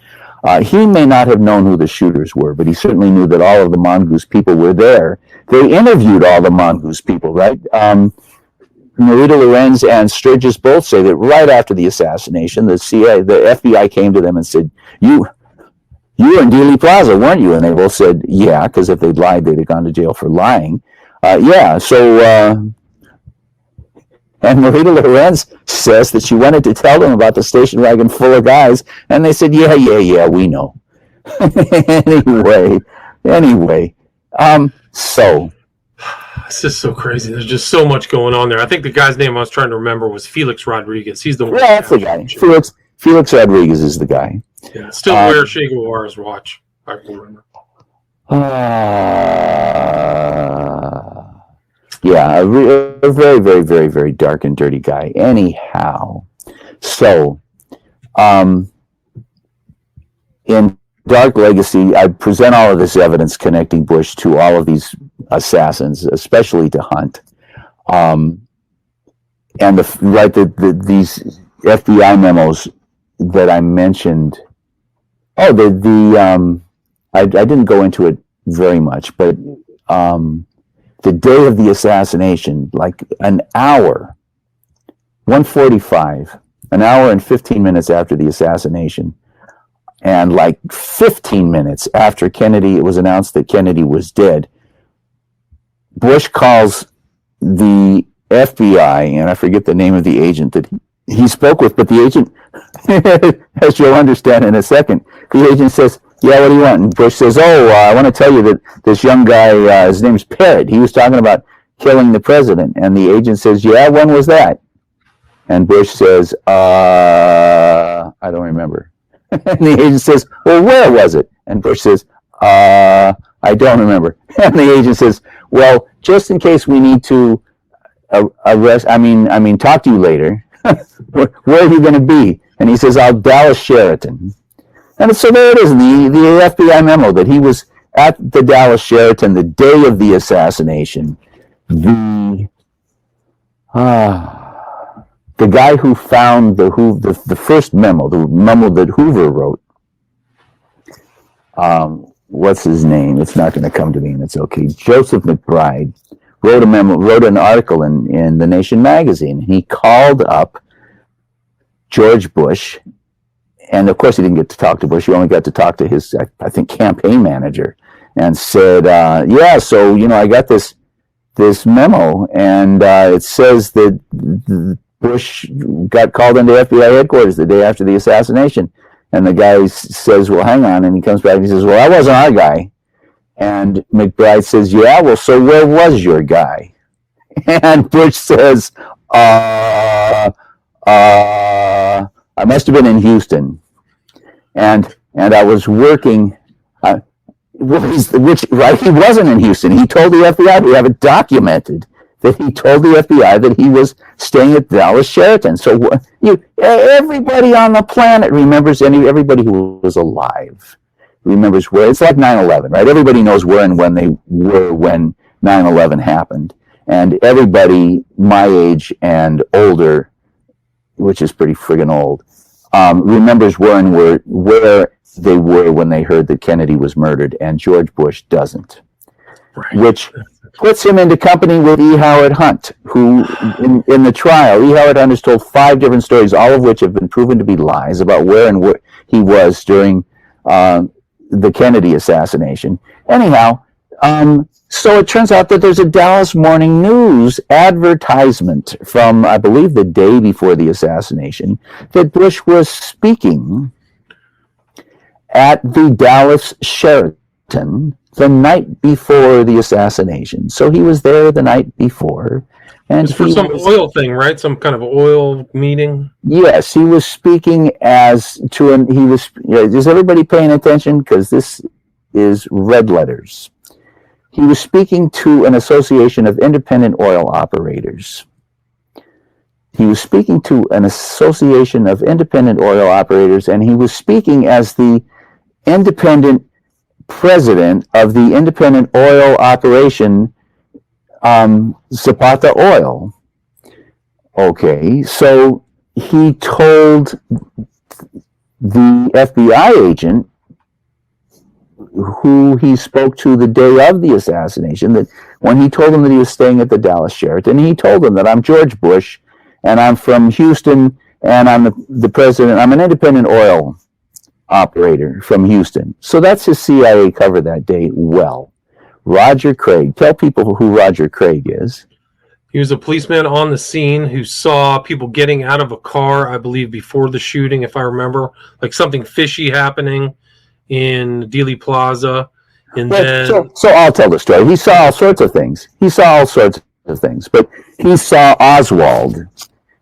he may not have known who the shooters were, but he certainly knew that all of the Mongoose people were there. They interviewed all the Mongoose people, right? Marita Lorenz and Sturgis both say that right after the assassination, the FBI came to them and said, you were in Dealey Plaza, weren't you? And they both said, yeah, because if they'd lied, they'd have gone to jail for lying. And Marita Lorenz says that she wanted to tell them about the station wagon full of guys, and they said, yeah, we know. Anyway, so. This is so crazy. There's just so much going on there. I think the guy's name I was trying to remember was Felix Rodriguez. He's the one. Yeah, that's the guy. Felix Rodriguez is the guy. Yeah, still wears Che Guevara's watch. I can remember. Yeah, a very, very, very, very dark and dirty guy. Anyhow, so in Dark Legacy, I present all of this evidence connecting Bush to all of these assassins, especially to Hunt, and these FBI memos that I mentioned. I didn't go into it very much, but the day of the assassination, like an hour, 1:45, an hour and 15 minutes after the assassination, and like 15 minutes after it was announced that Kennedy was dead, Bush calls the FBI, and I forget the name of the agent that he spoke with, but the agent, as you'll understand in a second, the agent says, yeah, what do you want? And Bush says, I want to tell you that this young guy, his name's Parrott, he was talking about killing the president. And the agent says, yeah, when was that? And Bush says, I don't remember. And the agent says, well, where was it? And Bush says, I don't remember. And the agent says, well, just in case we need to talk to you later, where are you going to be? And he says, I'll Dallas Sheraton. And so there it is, the FBI memo that he was at the Dallas Sheraton the day of the assassination. The guy who found the first memo, the memo that Hoover wrote, what's his name? It's not going to come to me, and it's okay. Joseph McBride wrote an article in The Nation magazine. He called up George Bush. And of course, he didn't get to talk to Bush. He only got to talk to his, I think, campaign manager, and said, so I got this memo, and it says that Bush got called into FBI headquarters the day after the assassination. And the guy says, well, hang on. And he comes back and he says, well, that wasn't our guy. And McBride says, yeah, well, so where was your guy? And Bush says, I must have been in Houston. And I was working, he wasn't in Houston. He told the FBI, we have it documented, that he told the FBI that he was staying at Dallas Sheraton. So everybody on the planet remembers, everybody who was alive remembers where. It's like 9/11, right? Everybody knows where and when they were when 9/11 happened. And everybody my age and older, which is pretty friggin' old, remembers where they were when they heard that Kennedy was murdered, and George Bush doesn't. Right. Which puts him into company with E. Howard Hunt, who, in the trial, E. Howard Hunt has told 5 different stories, all of which have been proven to be lies about where he was during the Kennedy assassination. Anyhow, so it turns out that there's a Dallas Morning News advertisement from, I believe, the day before the assassination, that Bush was speaking at the Dallas Sheraton the night before the assassination. So he was there the night before. And it's for some oil thing, right? Some kind of oil meeting? Yes, he was speaking is everybody paying attention? Because this is red letters. He was speaking to an association of independent oil operators. He was speaking to an association of independent oil operators, and he was speaking as the independent president of the independent oil operation, Zapata Oil. Okay, so he told the FBI agent who he spoke to the day of the assassination, that when he told him that he was staying at the Dallas Sheraton, he told him that I'm George Bush, and I'm from Houston, and I'm the president. I'm an independent oil operator from Houston. So that's his CIA cover that day. Well, Roger Craig. Tell people who Roger Craig is. He was a policeman on the scene who saw people getting out of a car, I believe, before the shooting, if I remember, like something fishy happening in Dealey Plaza. And then... So I'll tell the story. He saw all sorts of things. But he saw Oswald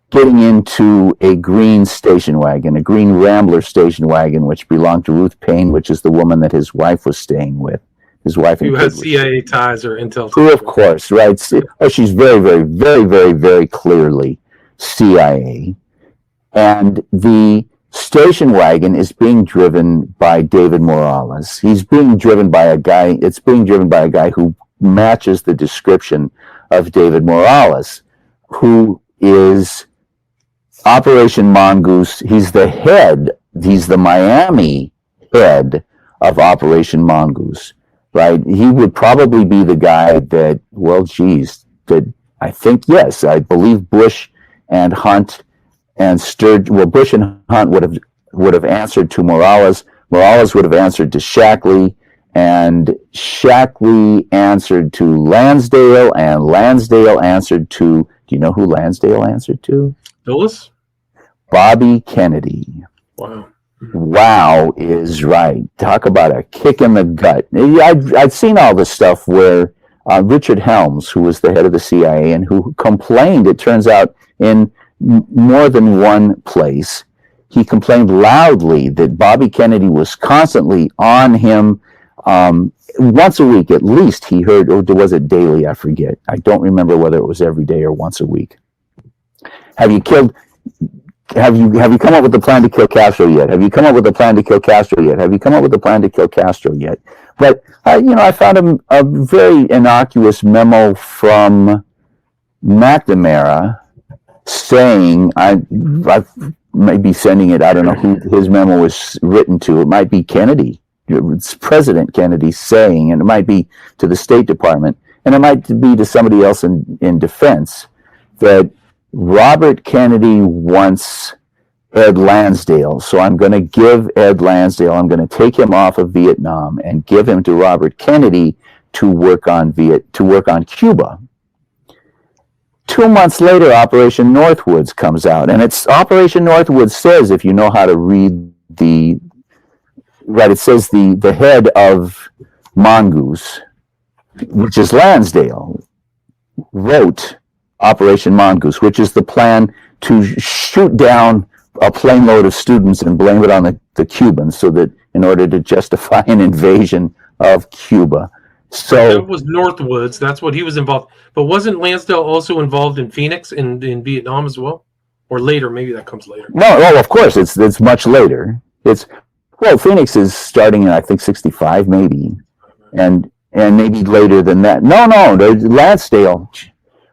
getting into a green station wagon, a green Rambler station wagon, which belonged to Ruth Payne, which is the woman that his wife was staying with. His wife who has CIA ties or intel. Who, of course, right? Oh, she's very, very, very, very, very clearly CIA. And the station wagon is being driven by David Morales. He's being driven by a guy. It's being driven by a guy who matches the description of David Morales, who is Operation Mongoose. He's the head. He's the Miami head of Operation Mongoose. Right, he would probably be the guy that, that I think, yes, I believe Bush and Hunt and Bush and Hunt would have answered to Morales. Morales would have answered to Shackley, and Shackley answered to Lansdale, and Lansdale answered to, do you know who Lansdale answered to? Dulles? Bobby Kennedy. Wow is right. Talk about a kick in the gut. I'd seen all this stuff where Richard Helms, who was the head of the CIA and who complained, it turns out, in more than one place, he complained loudly that Bobby Kennedy was constantly on him. Once a week at least, he heard, or was it daily? I forget. I don't remember whether it was every day or once a week. Have you come up with the plan to kill Castro yet? Have you come up with the plan to kill Castro yet? Have you come up with the plan to kill Castro yet? But, I found a very innocuous memo from McNamara saying, I might be sending it, I don't know who his memo was written to. It might be Kennedy. It's President Kennedy saying, and it might be to the State Department, and it might be to somebody else in defense, that Robert Kennedy wants Ed Lansdale, so I'm going to give Ed Lansdale, I'm going to take him off of Vietnam and give him to Robert Kennedy to work on Cuba. 2 months later, Operation Northwoods comes out, and it's Operation Northwoods says, if you know how to read it says the head of Mongoose, which is Lansdale, wrote Operation Mongoose, which is the plan to shoot down a plane load of students and blame it on the Cubans, so that in order to justify an invasion of Cuba. So that was Northwoods. That's what he was involved. But wasn't Lansdale also involved in Phoenix in Vietnam as well, or later? Maybe that comes later. no, of course it's much later. Phoenix is starting in I think 65 maybe, and maybe later than that. No, Lansdale.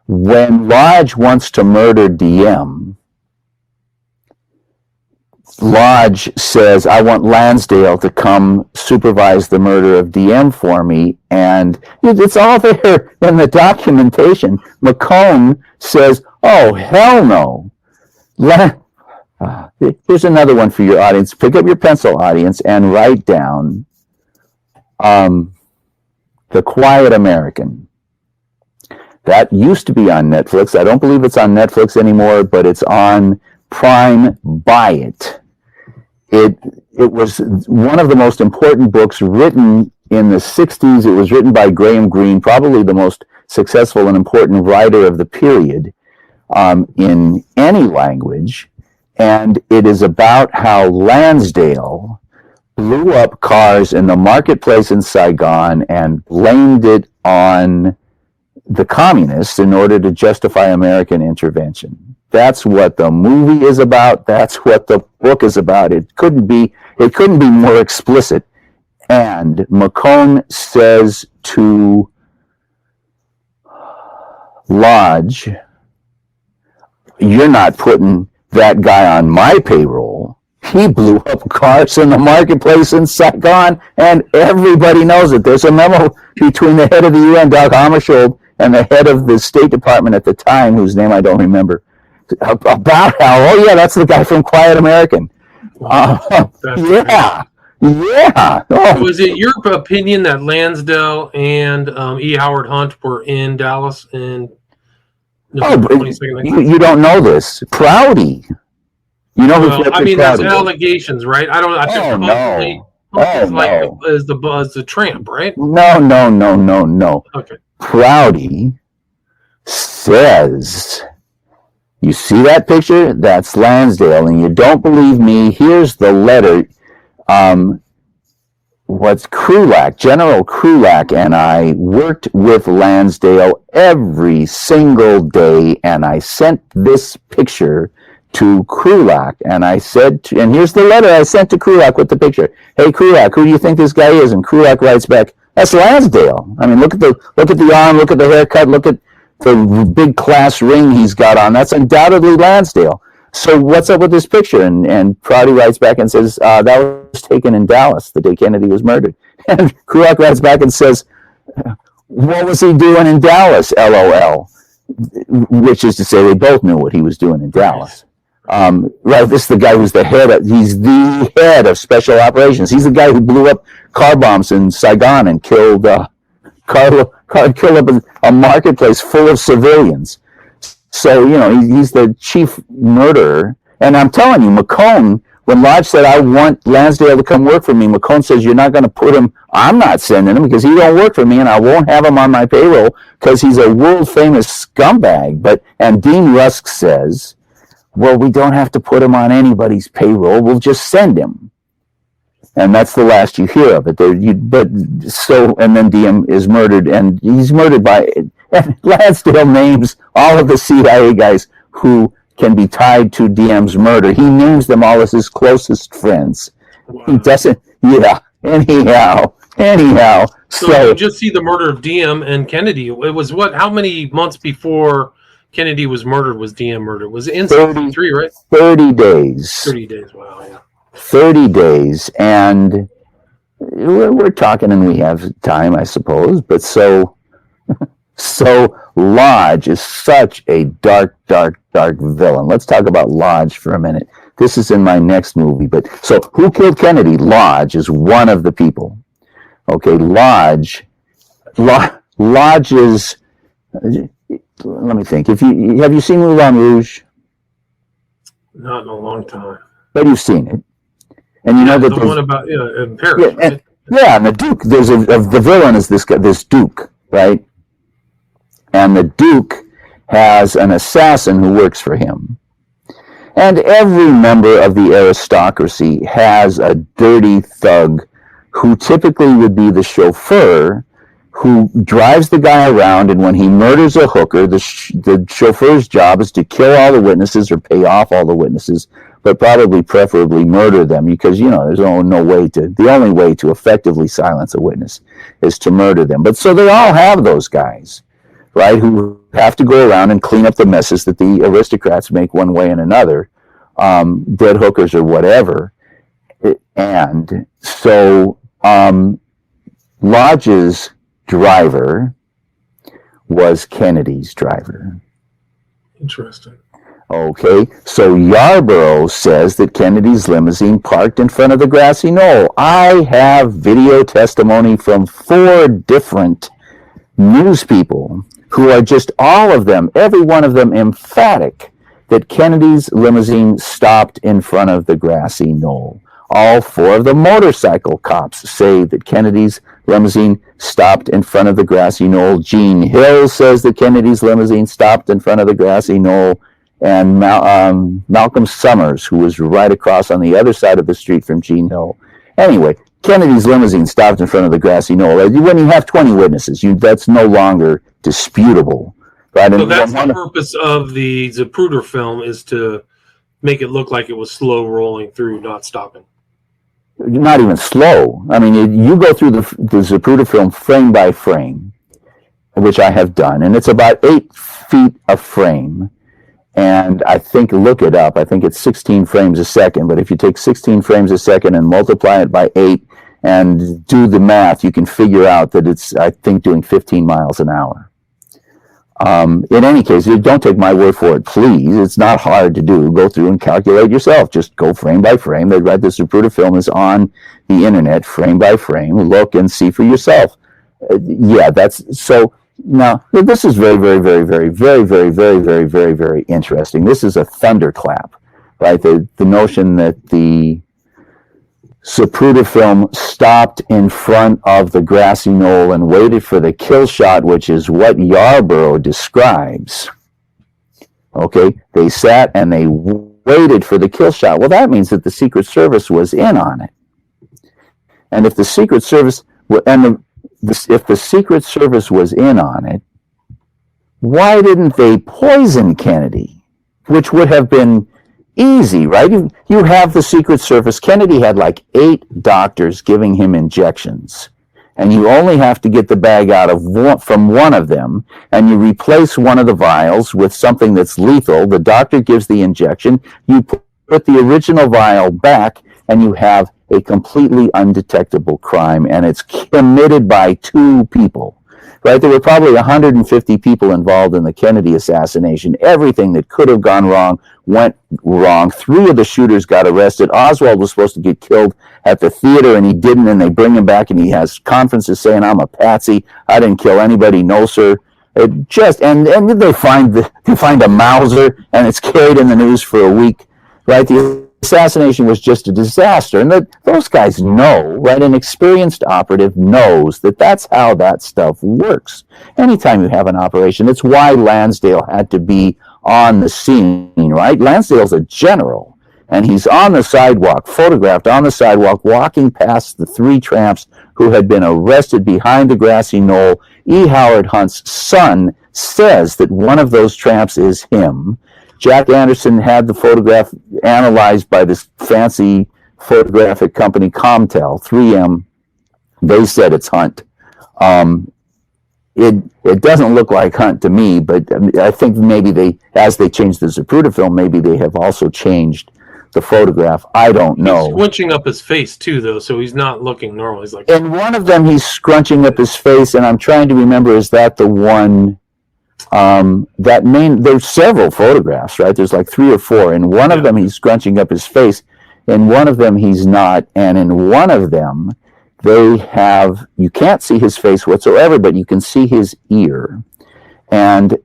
When Lodge wants to murder DM, Lodge says, I want Lansdale to come supervise the murder of DM for me. And it's all there in the documentation. McCone says, oh, hell no. Here's another one for your audience. Pick up your pencil, audience, and write down The Quiet American. That used to be on Netflix. I don't believe it's on Netflix anymore, but it's on Prime. Buy it. It was one of the most important books written in the 60s. It was written by Graham Greene, probably the most successful and important writer of the period in any language. And it is about how Lansdale blew up cars in the marketplace in Saigon and blamed it on the communists in order to justify American intervention. That's what the movie is about. That's what the book is about. It couldn't be more explicit. And McCone says to Lodge, you're not putting that guy on my payroll. He blew up cars in the marketplace in Saigon, and everybody knows it. There's a memo between the head of the UN, Dag Hammarskjöld, and the head of the State Department at the time, whose name I don't remember, about how, oh yeah, that's the guy from Quiet American. Yeah. Oh. Was it your opinion that Lansdale and E. Howard Hunt were in Dallas in November 22nd? You don't know this. Prouty. You know who I mean, that's allegations, right? I don't. I think no. Is the tramp, right? No. Okay. Prouty says, you see that picture? That's Lansdale, and you don't believe me? Here's the letter. General Krulak and I worked with Lansdale every single day, and I sent this picture to Krulak, and I said, and here's the letter I sent to Krulak with the picture. Hey, Krulak, who do you think this guy is? And Krulak writes back, that's Lansdale. I mean, look at the arm, look at the haircut, look at the big class ring he's got on. That's undoubtedly Lansdale. So what's up with this picture? And Prouty writes back and says, that was taken in Dallas the day Kennedy was murdered. And Krulak writes back and says, what was he doing in Dallas, LOL? Which is to say they both knew what he was doing in Dallas. Right, this is the guy who's he's the head of special operations. He's the guy who blew up car bombs in Saigon and killed up a marketplace full of civilians. So, he's the chief murderer. And I'm telling you, McCone, when Lodge said, I want Lansdale to come work for me, McCone says, you're not going to put him, I'm not sending him because he don't work for me and I won't have him on my payroll because he's a world famous scumbag. And Dean Rusk says, well, we don't have to put him on anybody's payroll. We'll just send him. And that's the last you hear of it. And then DM is murdered, and he's murdered and Lansdale names all of the CIA guys who can be tied to DM's murder. He names them all as his closest friends. Wow. He doesn't, anyhow. So you just see the murder of DM and Kennedy. It was how many months before Kennedy was murdered was DM murdered? Was it in 73, right? 30 days. 30 days, wow, yeah. 30 days, and we're talking and we have time, I suppose, but so Lodge is such a dark villain. Let's talk about Lodge for a minute. This is in my next movie, but so who killed Kennedy? Lodge is one of the people. Okay, Lodge is, let me think. Have you seen Moulin Rouge? Not in a long time. But you've seen it. And you know that the one about in Paris. And the Duke. There's the villain is this Duke, right? And the Duke has an assassin who works for him. And every member of the aristocracy has a dirty thug who typically would be the chauffeur who drives the guy around, and when he murders a hooker, the chauffeur's job is to kill all the witnesses or pay off all the witnesses, but probably preferably murder them, because there's no way to, the only way to effectively silence a witness is to murder them. But so they all have those guys, right, who have to go around and clean up the messes that the aristocrats make one way and another, dead hookers or whatever. And so Lodge's driver was Kennedy's driver. Interesting. Okay, so Yarborough says that Kennedy's limousine parked in front of the grassy knoll. I have video testimony from 4 different news people who are just all of them, every one of them, emphatic that Kennedy's limousine stopped in front of the grassy knoll. All 4 of the motorcycle cops say that Kennedy's limousine stopped in front of the grassy knoll. Gene Hill says that Kennedy's limousine stopped in front of the grassy knoll. And Malcolm Summers, who was right across on the other side of the street from Gene Hill. Anyway, Kennedy's limousine stopped in front of the grassy knoll. When you have 20 witnesses, that's no longer disputable. Right? So that's the purpose of the Zapruder film, is to make it look like it was slow rolling through, not stopping. Not even slow. I mean, you go through the Zapruder film frame by frame, which I have done, and it's about 8 feet a frame. And I think, look it up, I think it's 16 frames a second. But if you take 16 frames a second and multiply it by 8 and do the math, you can figure out that it's, I think, doing 15 miles an hour. In any case, don't take my word for it, please. It's not hard to do. Go through and calculate yourself. Just go frame by frame. They read the Zapruder film is on the internet, frame by frame. Look and see for yourself. Yeah, that's so. Now, this is very, very, very, very, very, very, very, very, very, very interesting. This is a thunderclap, right? The notion that the Zapruder film stopped in front of the grassy knoll and waited for the kill shot, which is what Yarborough describes. Okay, they sat and they waited for the kill shot. Well, that means that the Secret Service was in on it. And if the Secret Service if the Secret Service was in on it, why didn't they poison Kennedy? Which would have been easy, right? You have the Secret Service. Kennedy had like 8 doctors giving him injections, and you only have to get the bag out from one of them, and you replace one of the vials with something that's lethal. The doctor gives the injection. You put the original vial back, and you have a completely undetectable crime, and it's committed by 2 people, right? There were probably 150 people involved in the Kennedy assassination. Everything that could have gone wrong went wrong. 3 of the shooters got arrested. Oswald was supposed to get killed at the theater, and he didn't, and they bring him back, and he has conferences saying, I'm a patsy. I didn't kill anybody. No, sir. And they find a Mauser, and it's carried in the news for a week, right? The assassination was just a disaster, and those guys know, right? An experienced operative knows that that's how that stuff works. Anytime you have an operation, it's why Lansdale had to be on the scene, right? Lansdale's a general, and he's on the sidewalk, photographed on the sidewalk, walking past the 3 tramps who had been arrested behind the grassy knoll. E. Howard Hunt's son says that one of those tramps is him. Jack Anderson had the photograph analyzed by this fancy photographic company, Comtel, 3M. They said it's Hunt. It doesn't look like Hunt to me, but I think maybe as they changed the Zapruder film, maybe they have also changed the photograph. I don't know. He's squinching up his face too, though, so he's not looking normal. He's like, in one of them, he's scrunching up his face, and I'm trying to remember, is that the one? There's several photographs, right? There's like 3 or 4. In one of them, he's scrunching up his face. In one of them, he's not. And in one of them, you can't see his face whatsoever, but you can see his ear. And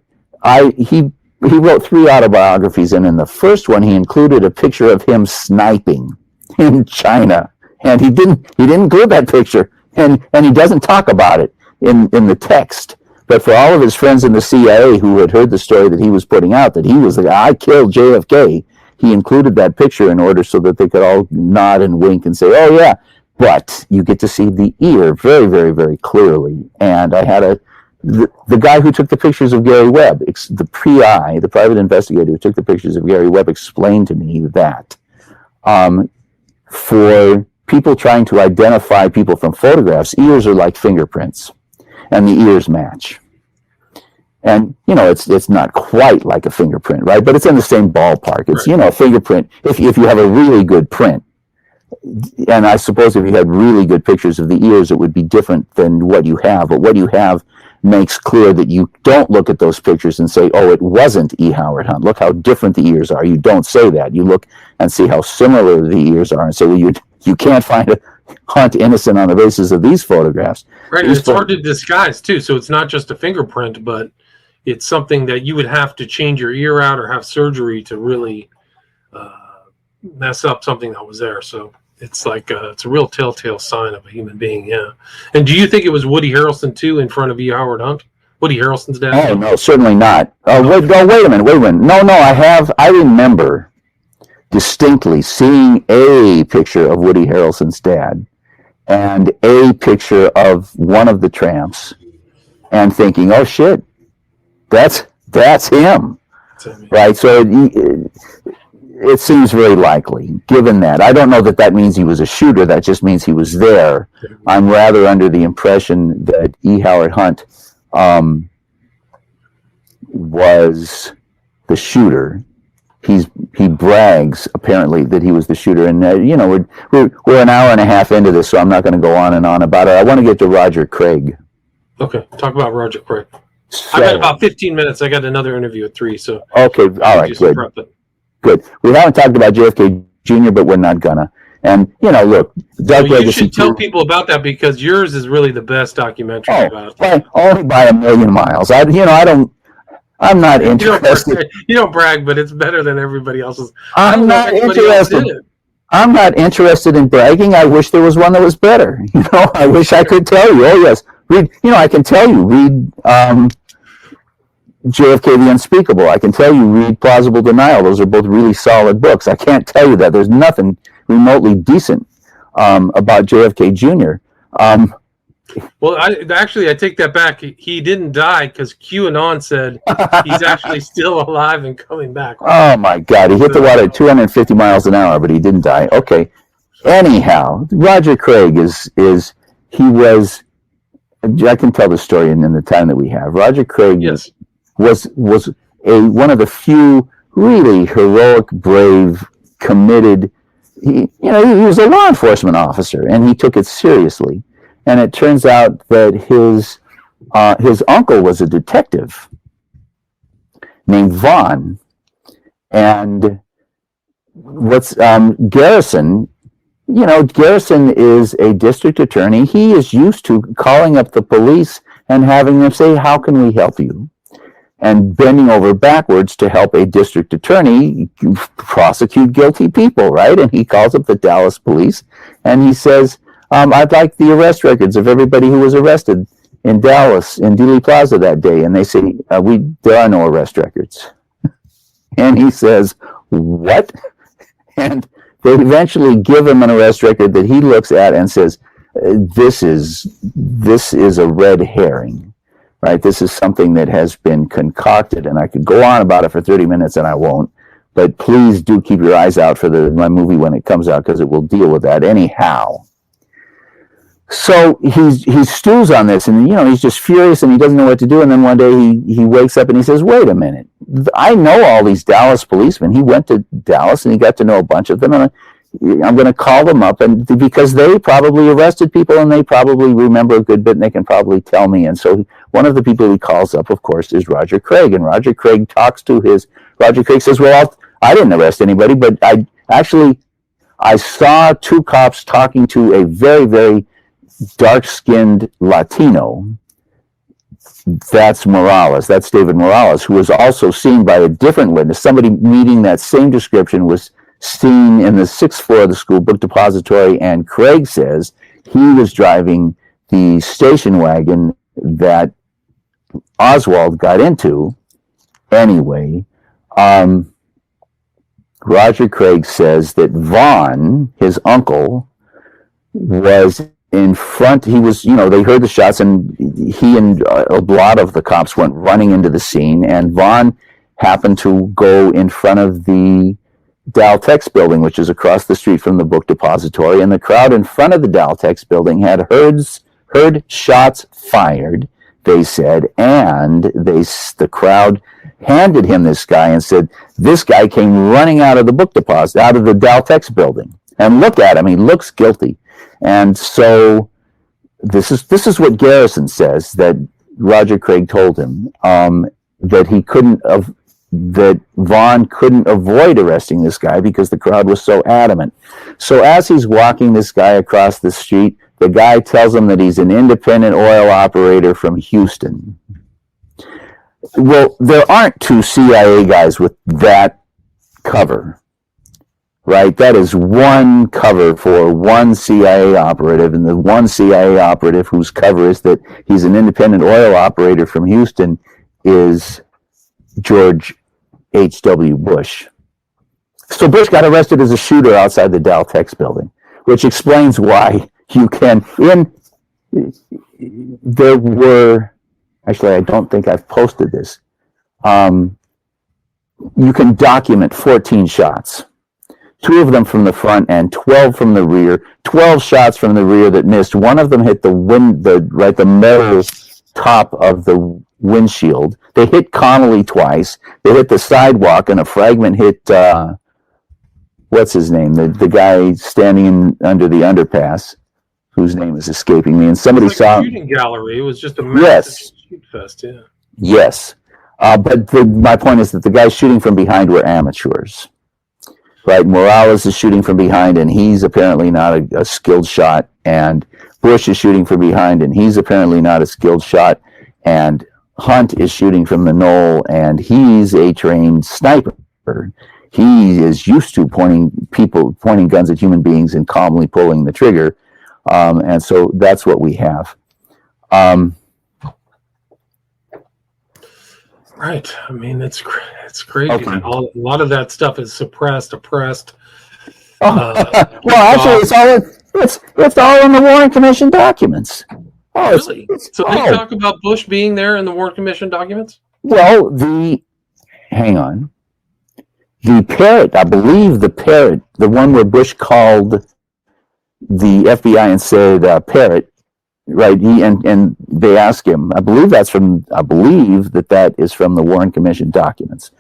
he wrote 3 autobiographies, and in the first one, he included a picture of him sniping in China. And he didn't include that picture, and he doesn't talk about it in the text. But for all of his friends in the CIA who had heard the story that he was putting out, that he was the guy, I killed JFK, he included that picture in order so that they could all nod and wink and say, oh yeah, but you get to see the ear very, very, very clearly. And I had the guy who took the pictures of Gary Webb, the PI, the private investigator who took the pictures of Gary Webb, explained to me that for people trying to identify people from photographs, ears are like fingerprints, and the ears match. And, you know, it's not quite like a fingerprint, right? But it's in the same ballpark. It's, you know, a fingerprint, if you have a really good print. And I suppose if you had really good pictures of the ears, it would be different than what you have. But what you have makes clear that you don't look at those pictures and say, oh, it wasn't E. Howard Hunt. Look how different the ears are. You don't say that. You look and see how similar the ears are and say, well, you can't find a Hunt innocent on the basis of these photographs. Right. It's hard to disguise, too. So it's not just a fingerprint, but it's something that you would have to change your ear out or have surgery to really mess up something that was there. So it's like it's a real telltale sign of a human being, yeah. And do you think it was Woody Harrelson, too, in front of E. Howard Hunt? Woody Harrelson's dad? Oh, no, certainly not. Wait a minute. No, I remember distinctly seeing a picture of Woody Harrelson's dad and a picture of one of the tramps and thinking, oh, shit, that's him. Right? So it seems very likely, given that. I don't know that means he was a shooter. That just means he was there. I'm rather under the impression that E. Howard Hunt was the shooter. He brags apparently that he was the shooter, and you know, we're an hour and a half into this, so I'm not going to go on and on about it. I want to get to Roger Craig. Okay, talk about Roger Craig. I got about 15 minutes. I got another interview at 3, so okay, all right, good. We haven't talked about JFK Jr., but we're not gonna. And you know, look, you should tell people about that because yours is really the best documentary about it. Only by a million miles. I'm not interested. You don't brag, but it's better than everybody else's. I'm not interested. I'm not interested in bragging. I wish there was one that was better. You know, I wish I could tell you. Oh yes, read. You know, I can tell you. Read JFK the Unspeakable. I can tell you. Read Plausible Denial. Those are both really solid books. I can't tell you that there's nothing remotely decent about JFK Jr. Well, I take that back. He didn't die because QAnon said he's actually still alive and coming back. Oh, my God. He hit the water at 250 miles an hour, but he didn't die. Okay. Anyhow, Roger Craig he was, I can tell the story in the time that we have. Roger Craig was one of the few really heroic, brave, committed, he was a law enforcement officer, and he took it seriously. And it turns out that his uncle was a detective named Vaughn. And Garrison, Garrison is a district attorney. He is used to calling up the police and having them say, how can we help you? And bending over backwards to help a district attorney prosecute guilty people, right? And he calls up the Dallas police and he says, I'd like the arrest records of everybody who was arrested in Dallas, in Dealey Plaza that day. And they say, there are no arrest records. And he says, what? And they eventually give him an arrest record that he looks at and says, this is a red herring, right? This is something that has been concocted. And I could go on about it for 30 minutes and I won't. But please do keep your eyes out for my movie when it comes out because it will deal with that anyhow. So he stews on this, and he's just furious, and he doesn't know what to do. And then one day he wakes up and he says, "Wait a minute! I know all these Dallas policemen. He went to Dallas and he got to know a bunch of them, and I'm going to call them up, and because they probably arrested people and they probably remember a good bit, and they can probably tell me." And so one of the people he calls up, of course, is Roger Craig, and Roger Craig says, "Well, I didn't arrest anybody, but I saw two cops talking to a very, very dark-skinned Latino." That's Morales. That's David Morales, who was also seen by a different witness. Somebody meeting that same description was seen in the 6th floor of the school book depository, and Craig says he was driving the station wagon that Oswald got into. Anyway, Roger Craig says that Vaughn, his uncle, was in front. He was, they heard the shots, and he and a lot of the cops went running into the scene, and Vaughn happened to go in front of the Daltex building, which is across the street from the book depository, and the crowd in front of the Daltex building had heard shots fired, they said, and the crowd handed him this guy and said, this guy came running out of the book deposit, out of the Daltex building, and look at him, he looks guilty. And so this is what Garrison says, that Roger Craig told him, that Vaughn couldn't avoid arresting this guy because the crowd was so adamant. So as he's walking this guy across the street, the guy tells him that he's an independent oil operator from Houston. Well, there aren't two CIA guys with that cover, right? That is one cover for one CIA operative, and the one CIA operative whose cover is that he's an independent oil operator from Houston is George H.W. Bush. So Bush got arrested as a shooter outside the Daltex building, which explains why you can, there were, actually I don't think I've posted this, you can document 14 shots, 2 of them from the front and 12 from the rear, 12 shots from the rear that missed. One of them hit the metal top of the windshield. They hit Connolly twice. They hit the sidewalk, and a fragment hit what's his name? The guy standing under the underpass, whose name is escaping me. And somebody saw a shooting gallery. It was just a massive shoot fest. Yeah. Yes, but my point is that the guys shooting from behind were amateurs, right? Morales is shooting from behind, and he's apparently not a skilled shot. And Bush is shooting from behind, and he's apparently not a skilled shot. And Hunt is shooting from the knoll, and he's a trained sniper. He is used to pointing guns at human beings and calmly pulling the trigger. And so that's what we have. Right. I mean, it's crazy. Okay. A lot of that stuff is suppressed, oppressed. Well, actually, it's all in the Warren Commission documents. Oh, really? So they talk about Bush being there in the Warren Commission documents? Well, hang on. The parrot, I believe the parrot, the one where Bush called the FBI and said, parrot, right? And they asked him, I believe that is from the Warren Commission documents.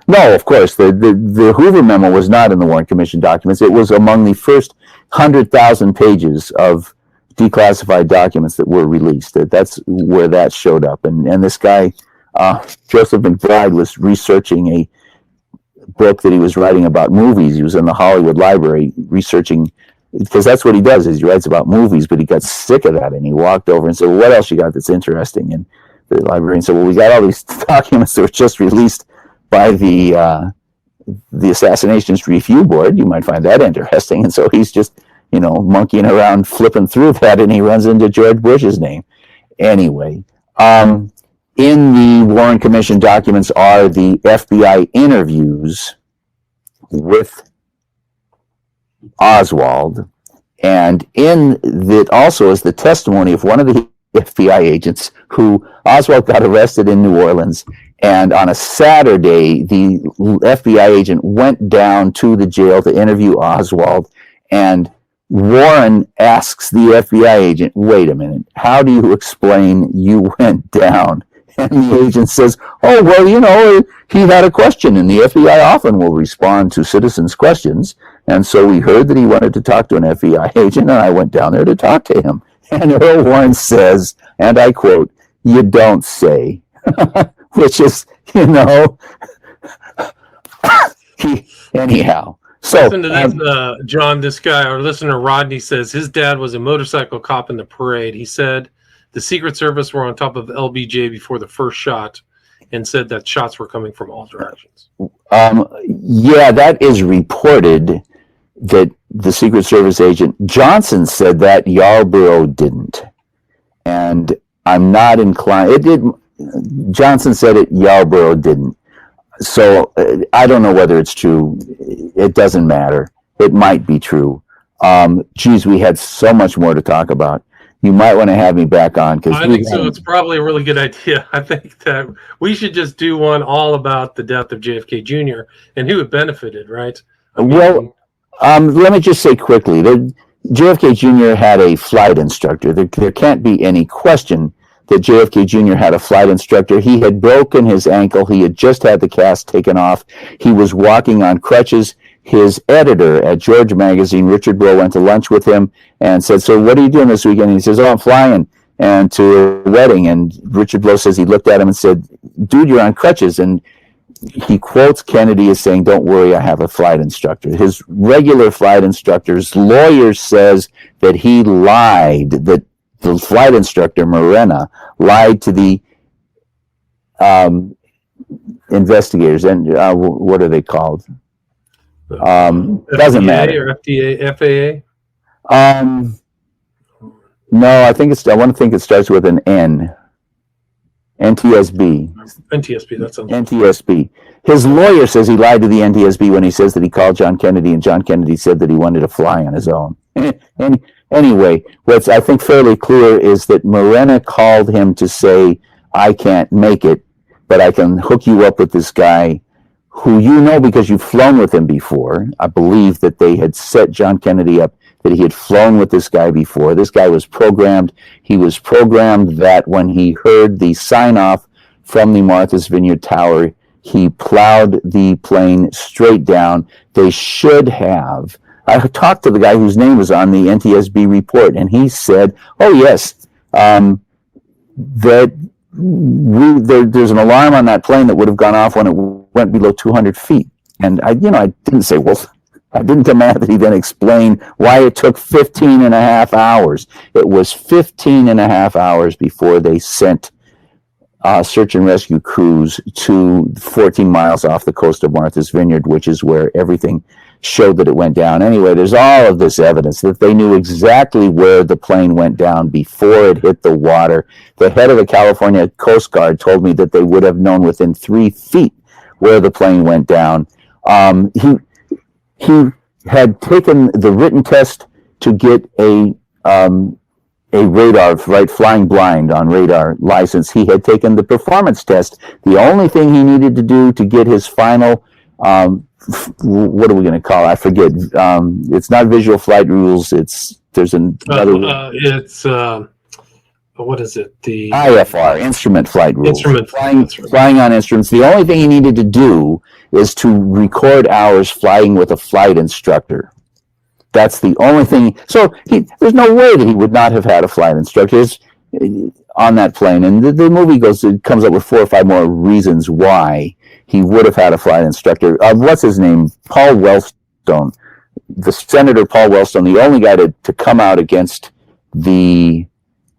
No, of course, the Hoover memo was not in the Warren Commission documents. It was among the first 100,000 pages of declassified documents that were released. That's where that showed up. And this guy, Joseph McBride, was researching a book that he was writing about movies. He was in the Hollywood Library researching, because that's what he does, is he writes about movies, but he got sick of that, and he walked over and said, well, what else you got that's interesting? And the librarian said, well, we got all these documents that were just released by the Assassinations Review Board. You might find that interesting. And so he's just monkeying around, flipping through that, and he runs into George Bush's name. Anyway, in the Warren Commission documents are the FBI interviews with Oswald, and in that also is the testimony of one of the FBI agents who Oswald got arrested in New Orleans, and on a Saturday, the FBI agent went down to the jail to interview Oswald, and Warren asks the FBI agent, wait a minute, how do you explain you went down? And the agent says, oh, well, he had a question, and the FBI often will respond to citizens' questions. And so we heard that he wanted to talk to an FBI agent, and I went down there to talk to him. And Earl Warren says, and I quote, you don't say, which is, anyhow. So, listen to this, John, this guy, our listener Rodney says his dad was a motorcycle cop in the parade. He said the Secret Service were on top of LBJ before the first shot and said that shots were coming from all directions. Yeah, that is reported, that the Secret Service agent Johnson said that. Yarborough didn't. And I'm not inclined. Johnson said it, Yarborough didn't. So I don't know whether it's true. It doesn't matter. It might be true. Geez, we had so much more to talk about. You might want to have me back on because I think so. It's probably a really good idea. I think that we should just do one all about the death of JFK Jr. and who it benefited, right? Let me just say quickly that JFK Jr. had a flight instructor. There can't be any question that JFK Jr. had a flight instructor. He had broken his ankle. He had just had the cast taken off. He was walking on crutches. His editor at Georgia Magazine, Richard Blow, went to lunch with him and said, "So what are you doing this weekend?" And he says, "Oh, I'm flying and to a wedding." And Richard Blow says he looked at him and said, "Dude, you're on crutches." And he quotes Kennedy as saying, "Don't worry, I have a flight instructor." His regular flight instructor's lawyer says that he lied, that the flight instructor, Morena, lied to the investigators. And what are they called? Doesn't matter. Or FDA, FAA? No, I want to think it starts with an N. NTSB. NTSB, that sounds NTSB. His lawyer says he lied to the NTSB when he says that he called John Kennedy, and John Kennedy said that he wanted to fly on his own. And anyway, what's I think fairly clear is that Morena called him to say, "I can't make it, but I can hook you up with this guy who you know because you've flown with him before." I believe that they had set John Kennedy up, that he had flown with this guy before. This guy was programmed. He was programmed that when he heard the sign-off from the Martha's Vineyard Tower, he plowed the plane straight down. They should have. I talked to the guy whose name was on the NTSB report, and he said, "Oh, yes, that there's an alarm on that plane that would have gone off when it went below 200 feet. And I didn't say, well, I didn't demand that he then explain why it took 15 and a half hours. It was 15 and a half hours before they sent search and rescue crews to 14 miles off the coast of Martha's Vineyard, which is where everything showed that it went down. Anyway, there's all of this evidence that they knew exactly where the plane went down before it hit the water. The head of the California Coast Guard told me that they would have known within 3 feet where the plane went down. He had taken the written test to get a radar, right, flying blind on radar license. He had taken the performance test. The only thing he needed to do to get his final, what are we going to call it? I forget. It's not visual flight rules. There's another. What is it? The IFR, instrument flight rules. Flying on instruments. The only thing he needed to do is to record hours flying with a flight instructor. That's the only thing. So there's no way that he would not have had a flight instructor on that plane. And the movie comes up with 4 or 5 more reasons why he would have had a flight instructor. What's his name? Paul Wellstone. The Senator Paul Wellstone, the only guy to come out against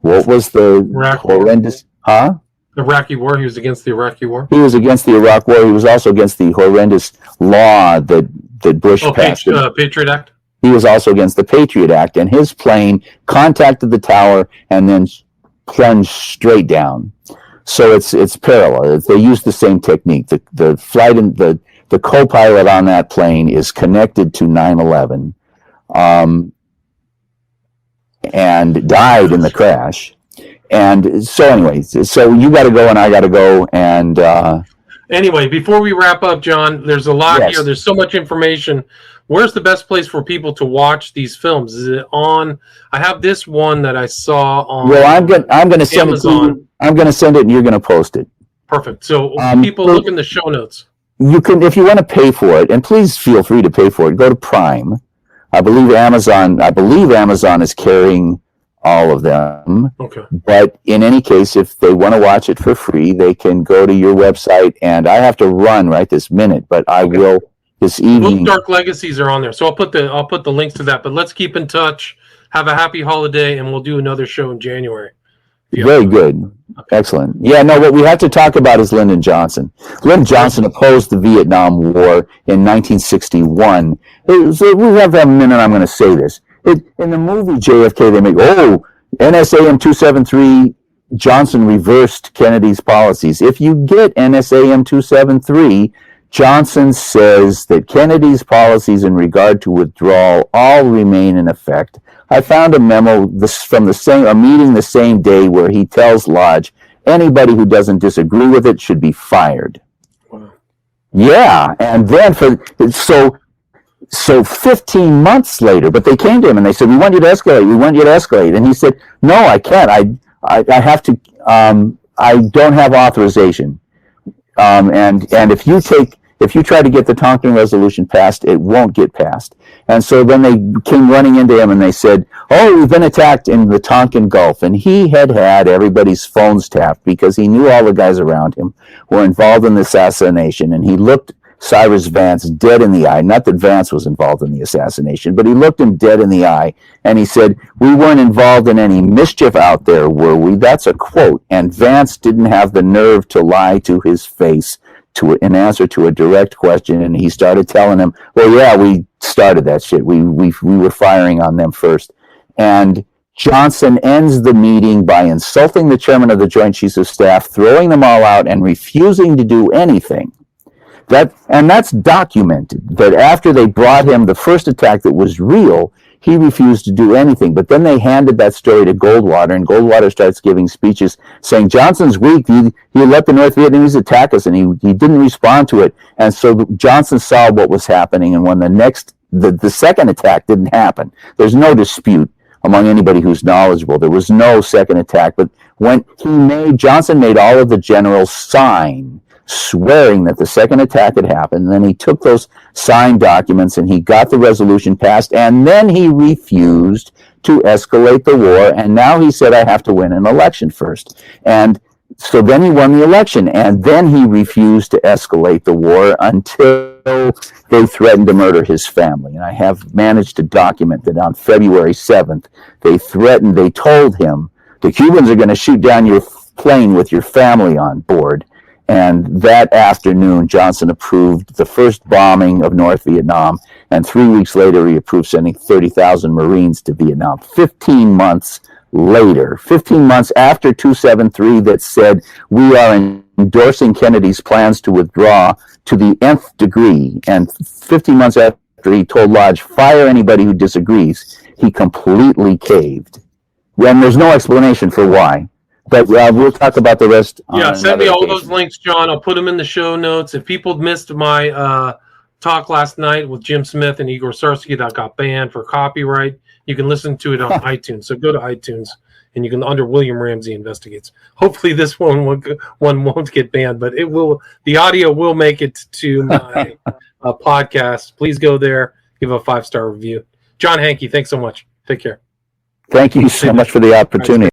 what was the horrendous, Iraqi war. He was against the Iraqi war. He was against the Iraq war. He was also against the horrendous law that Bush passed. Patriot Act. He was also against the Patriot Act, and his plane contacted the tower and then plunged straight down. So it's parallel. They use the same technique. The flight and the co-pilot on that plane is connected to 9/11. And died in the crash. And so anyway, so you got to go and I got to go. And anyway, before we wrap up, John, there's a lot here. There's so much information. Where's the best place for people to watch these films? Is it on? I have this one that I saw on. Well, I'm going to send Amazon. it to you. I'm going to send it, and you're going to post it. Perfect. So people look in the show notes. You can, if you want to pay for it, and please feel free to pay for it. Go to Prime. I believe Amazon is carrying all of them. Okay. But in any case, if they want to watch it for free, they can go to your website. And I have to run right this minute, but I will this evening. Both Dark Legacies are on there, so I'll put the links to that. But let's keep in touch. Have a happy holiday, and we'll do another show in January. Very good. Okay. Excellent. Yeah, no, what we have to talk about is Lyndon Johnson. Lyndon Johnson opposed the Vietnam War in 1961. So we have a minute, I'm going to say this. In the movie JFK, they make, NSAM 273, Johnson reversed Kennedy's policies. If you get NSAM 273, Johnson says that Kennedy's policies in regard to withdrawal all remain in effect. I found a memo from a meeting the same day where he tells Lodge anybody who doesn't disagree with it should be fired. Wow. Yeah, and then so 15 months later, but they came to him and they said, we want you to escalate, we want you to escalate. And he said, no, I can't. I have to, I don't have authorization. And if you try to get the Tonkin resolution passed, it won't get passed. And so then they came running into him and they said, oh, we've been attacked in the Tonkin Gulf. And he had everybody's phones tapped because he knew all the guys around him were involved in the assassination. And he looked Cyrus Vance dead in the eye. Not that Vance was involved in the assassination, but he looked him dead in the eye. And he said, we weren't involved in any mischief out there, were we? That's a quote. And Vance didn't have the nerve to lie to his face in answer to a direct question, and he started telling him, well, yeah, we started that shit. We were firing on them first. And Johnson ends the meeting by insulting the chairman of the Joint Chiefs of Staff, throwing them all out, and refusing to do anything. That's documented, that after they brought him the first attack that was real, he refused to do anything. But then they handed that story to Goldwater, and Goldwater starts giving speeches saying, Johnson's weak. He let the North Vietnamese attack us, and he didn't respond to it. And so Johnson saw what was happening, and when the second attack didn't happen, there's no dispute among anybody who's knowledgeable. There was no second attack. But when Johnson made all of the generals sign, swearing that the second attack had happened. And then he took those signed documents and he got the resolution passed, and then he refused to escalate the war. And now he said, I have to win an election first. And so then he won the election, and then he refused to escalate the war until they threatened to murder his family. And I have managed to document that on February 7th, they told him, the Cubans are going to shoot down your plane with your family on board. And that afternoon, Johnson approved the first bombing of North Vietnam, and 3 weeks later, he approved sending 30,000 Marines to Vietnam. 15 months later, 15 months after 273 that said, we are endorsing Kennedy's plans to withdraw to the nth degree, and 15 months after he told Lodge, fire anybody who disagrees, he completely caved. And there's no explanation for why. But we'll talk about the rest. Yeah, send me all those links, John. I'll put them in the show notes. If people missed my talk last night with Jim Smith and Igor Sarsky that got banned for copyright, you can listen to it on iTunes. So go to iTunes and you can under William Ramsey Investigates. Hopefully this one won't get banned, but it will. The audio will make it to my podcast. Please go there, give a 5-star review. John Hankey, thanks so much. Take care. Thank you so much for the opportunity.